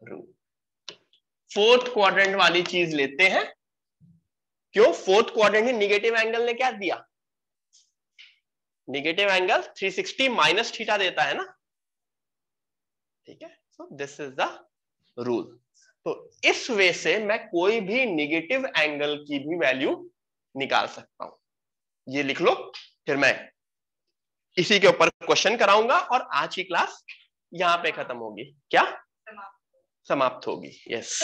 rule. Fourth quadrant वाली चीज लेते हैं। क्यों? फोर्थ क्वाड्रेंट ही निगेटिव एंगल ने क्या दिया? निगेटिव एंगल 360 माइनस थीटा देता है ना। ठीक है, so this is the rule. तो इस वे से मैं कोई भी निगेटिव एंगल की भी वैल्यू निकाल सकता हूं। ये लिख लो, फिर मैं इसी के ऊपर क्वेश्चन कराऊंगा और आज की क्लास यहां पे खत्म होगी। क्या? समाप्त होगी। यस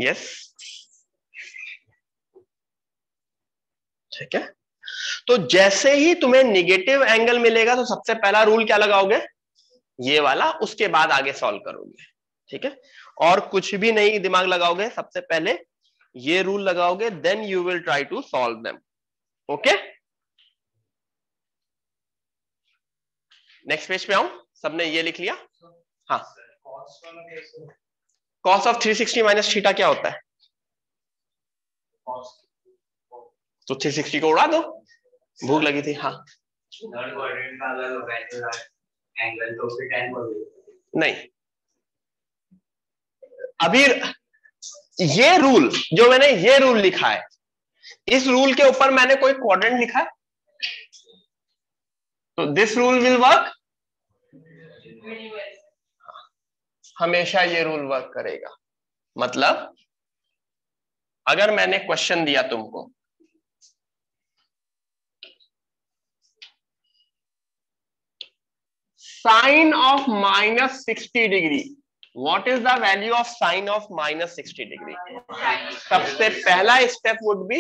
यस, ठीक है। तो जैसे ही तुम्हें निगेटिव एंगल मिलेगा तो सबसे पहला रूल क्या लगाओगे? ये वाला, उसके बाद आगे सॉल्व करोगे। ठीक है, और कुछ भी नहीं दिमाग लगाओगे, सबसे पहले ये रूल लगाओगे, then you will try to solve them. Okay, next page पे आऊं। सबने ये लिख लिया? हाँ। कॉस ऑफ 360 माइनस थीटा क्या होता है? तो 360 को उड़ा दो, भूख लगी थी। हाँ, थर्ड क्वाड्रेंट का अगर वैल्यू एंगल तो फिर tan नहीं, अभी ये रूल जो मैंने ये रूल लिखा है, इस रूल के ऊपर मैंने कोई क्वाड्रेंट लिखा है, तो दिस रूल विल वर्क। हमेशा ये रूल वर्क करेगा। मतलब अगर मैंने क्वेश्चन दिया तुमको, sine of minus 60 degree, what is the value of sine of minus 60 degree? सबसे पहला step would be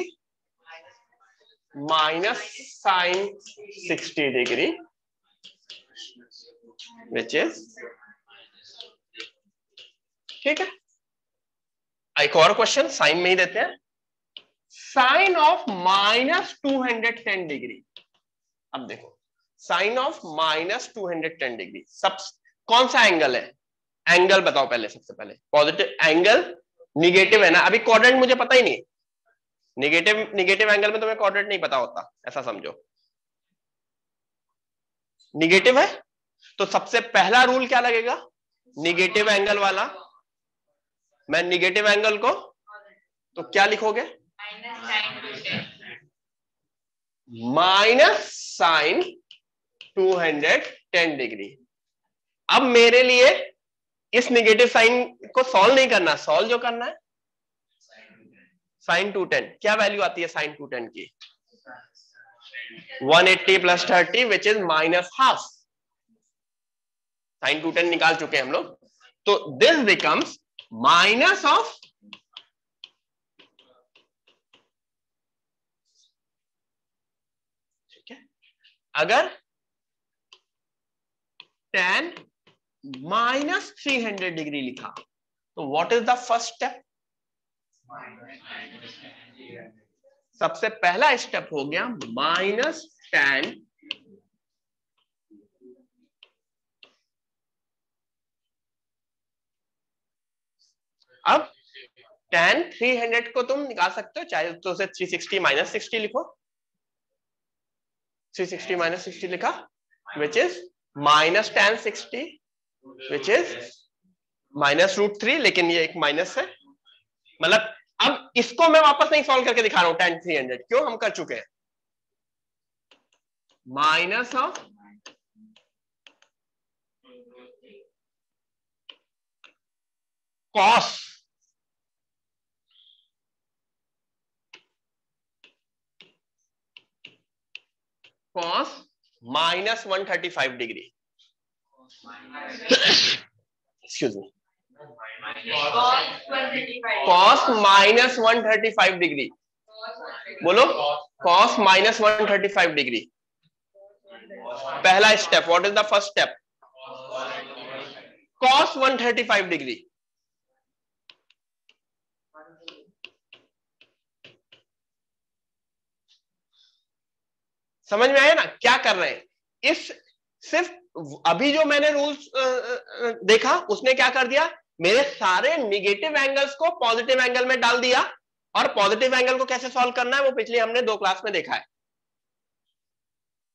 minus sine 60 degree, which is, ठीक है। एक और क्वेश्चन साइन में ही देते हैं, साइन ऑफ माइनस 210 डिग्री। अब देखो, साइन ऑफ माइनस 210 डिग्री सब कौन सा एंगल है? एंगल बताओ पहले, सबसे पहले पॉजिटिव एंगल, निगेटिव है ना। अभी क्वाड्रेंट मुझे पता ही नहीं, निगेटिव एंगल में तुम्हें क्वाड्रेंट नहीं पता होता, ऐसा समझो। निगेटिव है तो सबसे पहला रूल क्या लगेगा? निगेटिव एंगल वाला। मैं निगेटिव एंगल को तो क्या लिखोगे? Minus sine 210 degree. अब मेरे लिए इस नेगेटिव साइन को सॉल्व नहीं करना, सॉल्व जो करना है साइन 210, क्या वैल्यू आती है साइन 210 की? 180 plus 30 which is minus half. Sine 210 निकाल चुके हैं हम लोग, तो दिस बिकम्स माइनस ऑफ अगर tan माइनस 300 डिग्री लिखा तो what is the first step? सबसे पहला स्टेप हो गया माइनस tan अब tan 300 को तुम निकाल सकते हो, चाहे तो उसे 360 माइनस 60 लिखो। 360 माइनस 60 लिखा विच is minus tan 60 which is minus √3, लेकिन ये एक माइनस है, मतलब अब इसको मैं वापस नहीं सॉल्व करके दिखा रहा हूं tan 300, क्यों? हम कर चुके हैं। Minus of cos cos minus 135 degree, excuse me, cos minus 135 degree, बोलो कॉस माइनस 135 डिग्री। पहला step, what is the first step? Cos 135 degree. समझ में आया ना क्या कर रहे हैं? इस सिर्फ अभी जो मैंने रूल्स देखा उसने क्या कर दिया, मेरे सारे निगेटिव एंगल्स को पॉजिटिव एंगल में डाल दिया, और पॉजिटिव एंगल को कैसे सॉल्व करना है वो पिछले हमने 2 क्लास में देखा है।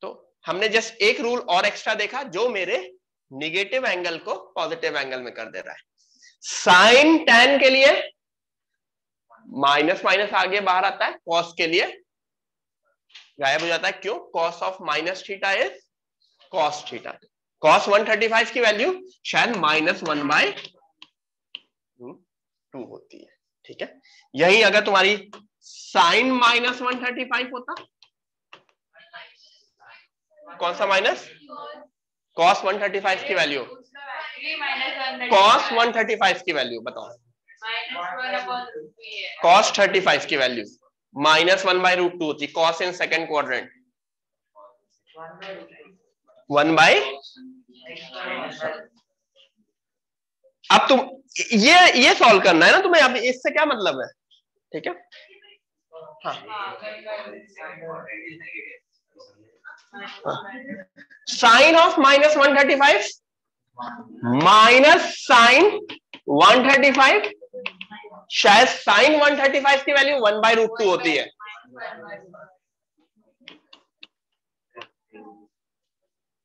तो हमने जस्ट एक रूल और एक्स्ट्रा देखा जो मेरे निगेटिव एंगल को पॉजिटिव एंगल में कर दे रहा है। साइन tan के लिए माइनस माइनस आगे बाहर आता है, कॉस के लिए गायब हो जाता है, क्यों? Cos of minus theta is cos theta. Cos 135 की वैल्यू शायद -1/2 होती है, ठीक है। यही अगर तुम्हारी साइन -135 होता, कौन सा माइनस? कॉस 135 की वैल्यू, कॉस 135 की वैल्यू बताओ, कॉस 35 की वैल्यू -1/√2 होती, कॉस इन सेकेंड क्वाड्रेंट 1/। अब तुम ये सॉल्व करना है ना तुम्हें, अब इससे क्या मतलब है, ठीक है। हाँ, साइन ऑफ -135 माइनस साइन 135, शायद साइन 135 की वैल्यू 1/√2 होती है।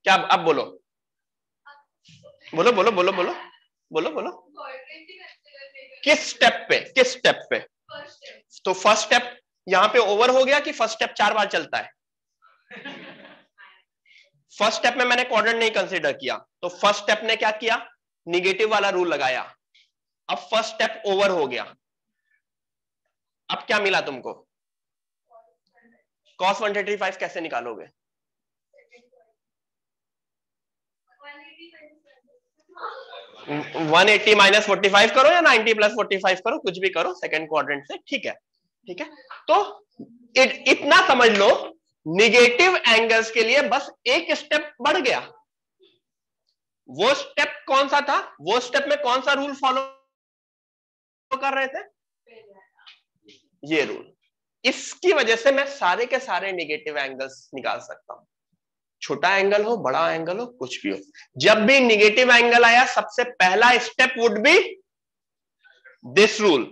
क्या अब बोलो बोलो बोलो बोलो बोलो बोलो बोलो, किस स्टेप पे, किस स्टेप पे? तो फर्स्ट स्टेप यहां पे ओवर हो गया कि फर्स्ट स्टेप 4 बार चलता है? फर्स्ट स्टेप में मैंने क्वाड्रेंट नहीं कंसीडर किया, तो फर्स्ट स्टेप ने क्या किया, निगेटिव वाला रूल लगाया। अब फर्स्ट स्टेप ओवर हो गया, अब क्या मिला तुमको? cos 135 कैसे निकालोगे? - 180 माइनस 45 करो या 90 प्लस 45 करो, कुछ भी करो सेकंड क्वाड्रेंट से, ठीक है, ठीक है। तो इतना समझ लो, निगेटिव एंगल्स के लिए बस एक स्टेप बढ़ गया। वो स्टेप कौन सा था? वो स्टेप में कौन सा रूल फॉलो कर रहे थे? ये रूल। इसकी वजह से मैं सारे के सारे निगेटिव एंगल्स निकाल सकता हूं, छोटा एंगल हो बड़ा एंगल हो कुछ भी हो। जब भी निगेटिव एंगल आया सबसे पहला step would B this rule.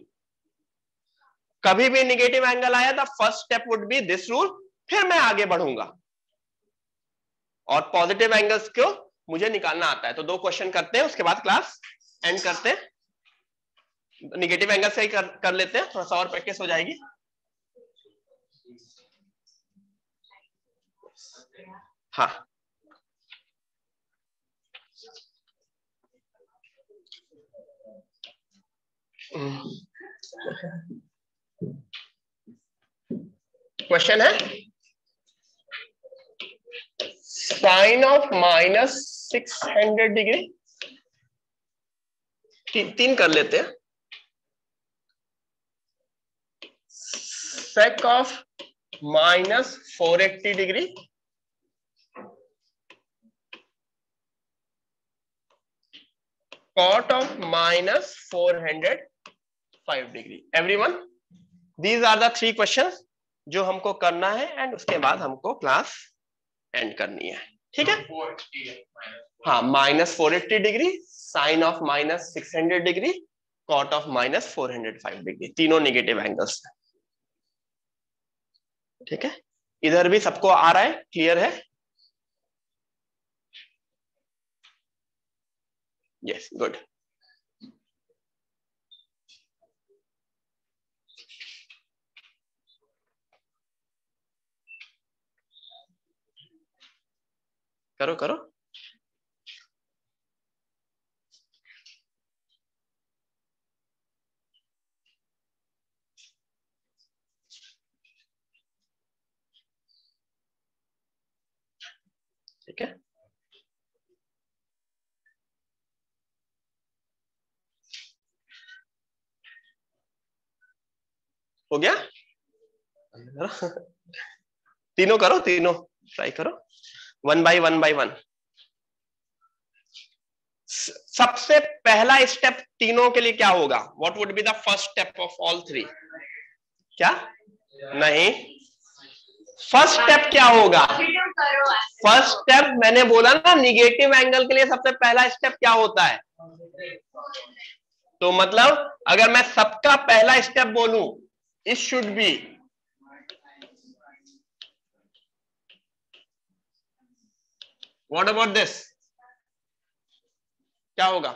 कभी भी निगेटिव एंगल आया the first step would B this rule, फिर मैं आगे बढ़ूंगा। और पॉजिटिव एंगल्स को मुझे निकालना आता है। तो 2 क्वेश्चन करते हैं, उसके बाद क्लास एंड करते हैं। निगेटिव एंगल से ही कर लेते हैं, थोड़ा सा और प्रैक्टिस हो जाएगी। हाँ, क्वेश्चन है साइन ऑफ -600 डिग्री, तीन कर लेते हैं। Sec of -480 degree, cot of -405 degree. Everyone, these are the 3 questions जो हमको करना है एंड उसके बाद हमको क्लास एंड करनी है, ठीक है। हाँ, -480 degree, sine of -600 degree, cot of -405 degree, तीनों नेगेटिव एंगल्स, ठीक है। इधर भी सबको आ रहा है, क्लियर है? Yes, good. करो करो। ठीक है, हो गया? तीनों करो, तीनों ट्राई करो, 1 बाय 1। सबसे पहला स्टेप तीनों के लिए क्या होगा? What would be the first step of all 3? क्या? नहीं, फर्स्ट स्टेप क्या होगा? फर्स्ट स्टेप मैंने बोला ना, निगेटिव एंगल के लिए सबसे पहला स्टेप क्या होता है? तो मतलब अगर मैं सबका पहला स्टेप बोलूं, it should be what about this, क्या होगा?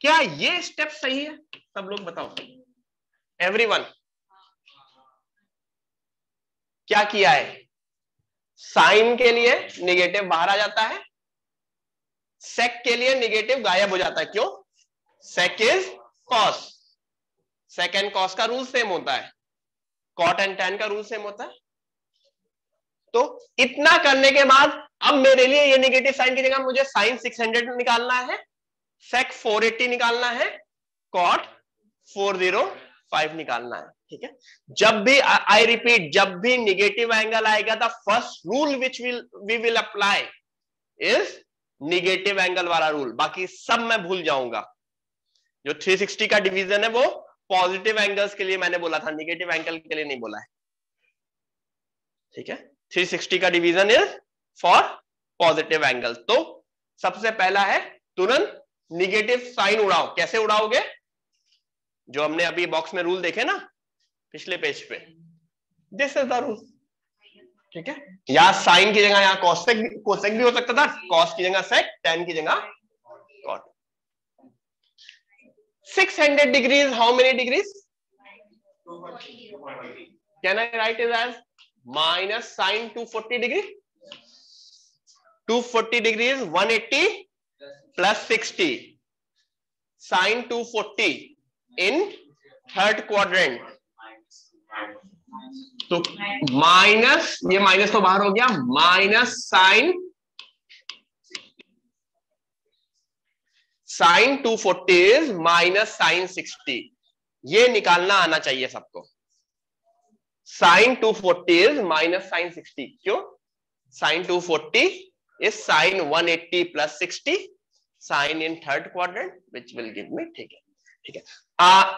क्या ये स्टेप सही है? सब लोग बताओ, एवरीवन। क्या किया है? साइन के लिए निगेटिव बाहर आ जाता है, सेक के लिए निगेटिव गायब हो जाता है। क्यों? Sec is cos, sec and cos का रूल सेम होता है, कॉट एंड टैन का रूल सेम होता है। तो इतना करने के बाद अब मेरे लिए ये निगेटिव साइन की जगह मुझे साइन 600 निकालना है, सेक 480 निकालना है, कॉट 405 निकालना है, ठीक है। जब भी आई रिपीट, जब भी निगेटिव एंगल आएगा, the first rule which we will apply is negative angle वाला रूल, बाकी सब मैं भूल जाऊंगा। जो 360 का डिवीजन है वो पॉजिटिव एंगल्स के लिए मैंने बोला था, निगेटिव एंगल के लिए नहीं बोला है, ठीक है। 360 का division is for positive angle. तो सबसे पहला है तुरंत निगेटिव साइन उड़ाओ। कैसे उड़ाओगे? जो हमने अभी बॉक्स में रूल देखे ना पिछले पेज पे, दिस इज द रूल, ठीक है। या साइन की जगह यहाँ कोसेक भी हो सकता था, कॉस की जगह सेक, टैन की जगह cot. 600 degrees, how many degrees? 240. Can I write it as minus sine 240 degree? 240 degrees 180 plus 60. Sine 240 in third quadrant. तो माइनस, ये माइनस तो बाहर हो गया, minus sine sine 240 is minus sine 60। ये निकालना आना चाहिए सबको। Sine 240 is minus sine 60। क्यों? Sine 240 is sine 180 plus 60, sine in third quadrant which will give me, ठीक है, ठीक है।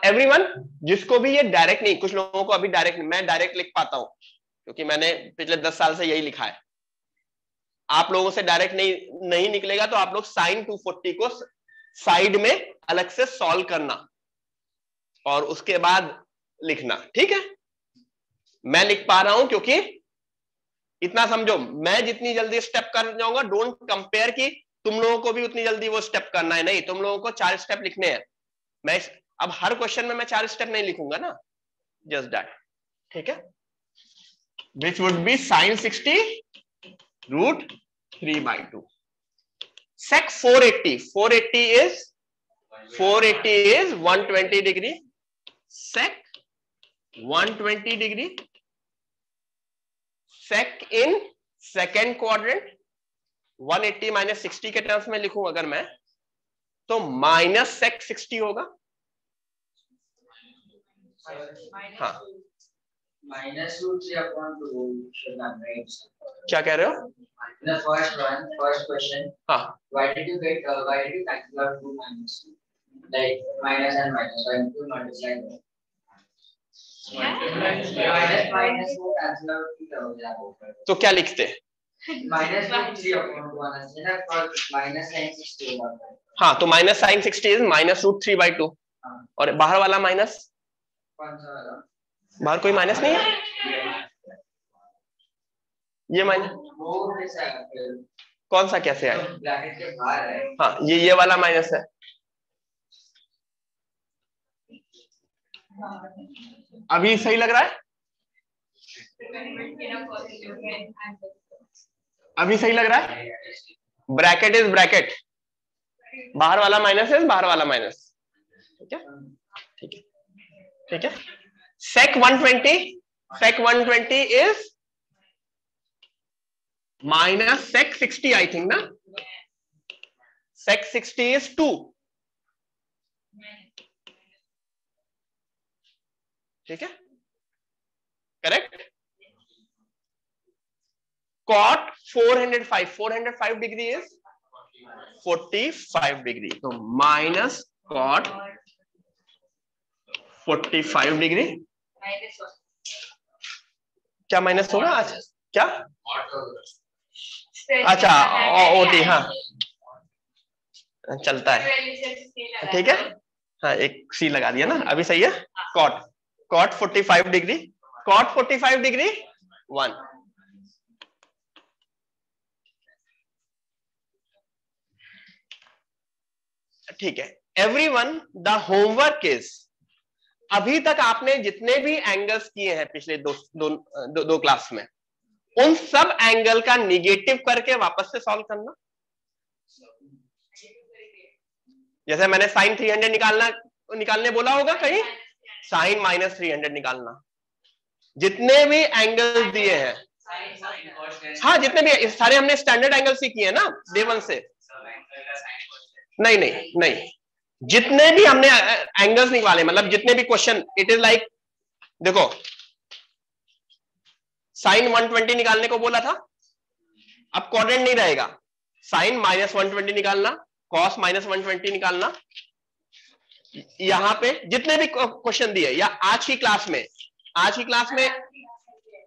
एवरीवन, जिसको भी ये डायरेक्ट नहीं, कुछ लोगों को अभी डायरेक्ट, मैं डायरेक्ट लिख पाता हूं क्योंकि मैंने पिछले 10 साल से यही लिखा है। आप लोगों से डायरेक्ट नहीं निकलेगा तो आप लोग साइन 240 को साइड में अलग से सॉल्व करना और उसके बाद लिखना, ठीक है। मैं लिख पा रहा हूं क्योंकि इतना समझो, मैं जितनी जल्दी स्टेप कर जाऊंगा, डोंट कंपेयर कि तुम लोगों को भी उतनी जल्दी वो स्टेप करना है, नहीं, तुम लोगों को 4 स्टेप लिखने हैं। मैं अब हर क्वेश्चन में मैं 4 स्टेप नहीं लिखूंगा ना, जस्ट दैट, ठीक है। Which would be sin 60 √3/2। sec 480 is 120 degree, sec 120 degree, sec in second quadrant 180 minus 60 के टर्म्स में लिखूं अगर मैं, तो माइनस sec 60 होगा। हाँ, -√3/2 क्या कह रहे हो? The first question. हाँ, Why did you cancel out 2 minus? Like minus and minus. Why did you multiply them? Minus को cancel out की करोगे। तो क्या लिखते? -√3/2 minus sin 60 होगा। हाँ, तो माइनस साइन 60 इज -√3/2। और बाहर वाला माइनस, कौन सा वाला? बाहर कोई माइनस नहीं है, ये माइनस वो कैसा है? कौन सा कैसे है? ब्रैकेट के बाहर है। हाँ, ये वाला माइनस है। अभी सही लग रहा है? अभी सही लग रहा है? ब्रैकेट इज ब्रैकेट, बाहर वाला माइनस है, बाहर वाला माइनस, ठीक है, ठीक है, ठीक है। sec 120 is minus sec 60 I think ना, sec 60 इज 2, ठीक है, correct. cot 405 degree is 45 degree, तो माइनस cot 45 डिग्री, क्या माइनस होगा आज? क्या? अच्छा, ओटी, हाँ चलता है, ठीक है, हाँ एक सी लगा दिया ना, अभी सही है। cot 45 डिग्री, cot 45 डिग्री 1, ठीक है। एवरीवन, द होमवर्क इज, अभी तक आपने जितने भी एंगल्स किए हैं पिछले दो क्लास में, उन सब एंगल का निगेटिव करके वापस से सॉल्व करना। जैसे मैंने साइन 300 निकालने बोला होगा कहीं, साइन माइनस 300 निकालना। जितने भी एंगल्स दिए हैं, हाँ जितने भी सारे हमने स्टैंडर्ड एंगल्स ही किए हैं ना डे 1 से। नहीं, जितने भी हमने एंगल्स निकाले, मतलब जितने भी क्वेश्चन, इट इज लाइक, देखो साइन 120 निकालने को बोला था, अब क्वाड्रेंट नहीं रहेगा, साइन -120 निकालना, कॉस -120 निकालना। यहां पे जितने भी क्वेश्चन दिए, या आज की क्लास में,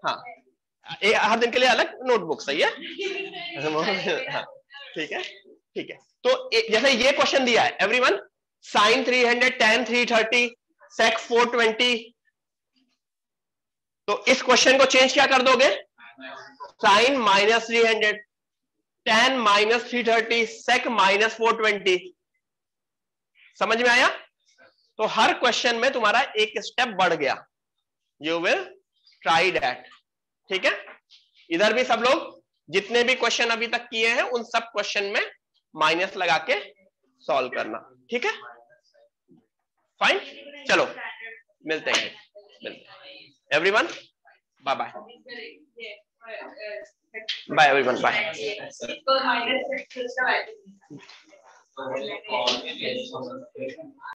हाँ हर दिन के लिए अलग नोटबुक, सही है, हाँ, ठीक है, ठीक है। तो जैसे ये क्वेश्चन दिया है एवरीवन, साइन 300, tan 330, sec 420, तो इस क्वेश्चन को चेंज क्या कर दोगे, साइन -300, tan -330, sec -420। समझ में आया? तो हर क्वेश्चन में तुम्हारा एक स्टेप बढ़ गया। यू विल ट्राई दैट, ठीक है। इधर भी सब लोग जितने भी क्वेश्चन अभी तक किए हैं, उन सब क्वेश्चन में माइनस लगा के सॉल्व करना, ठीक है, फाइन। चलो मिलते हैं everyone, bye bye, bye everyone, bye.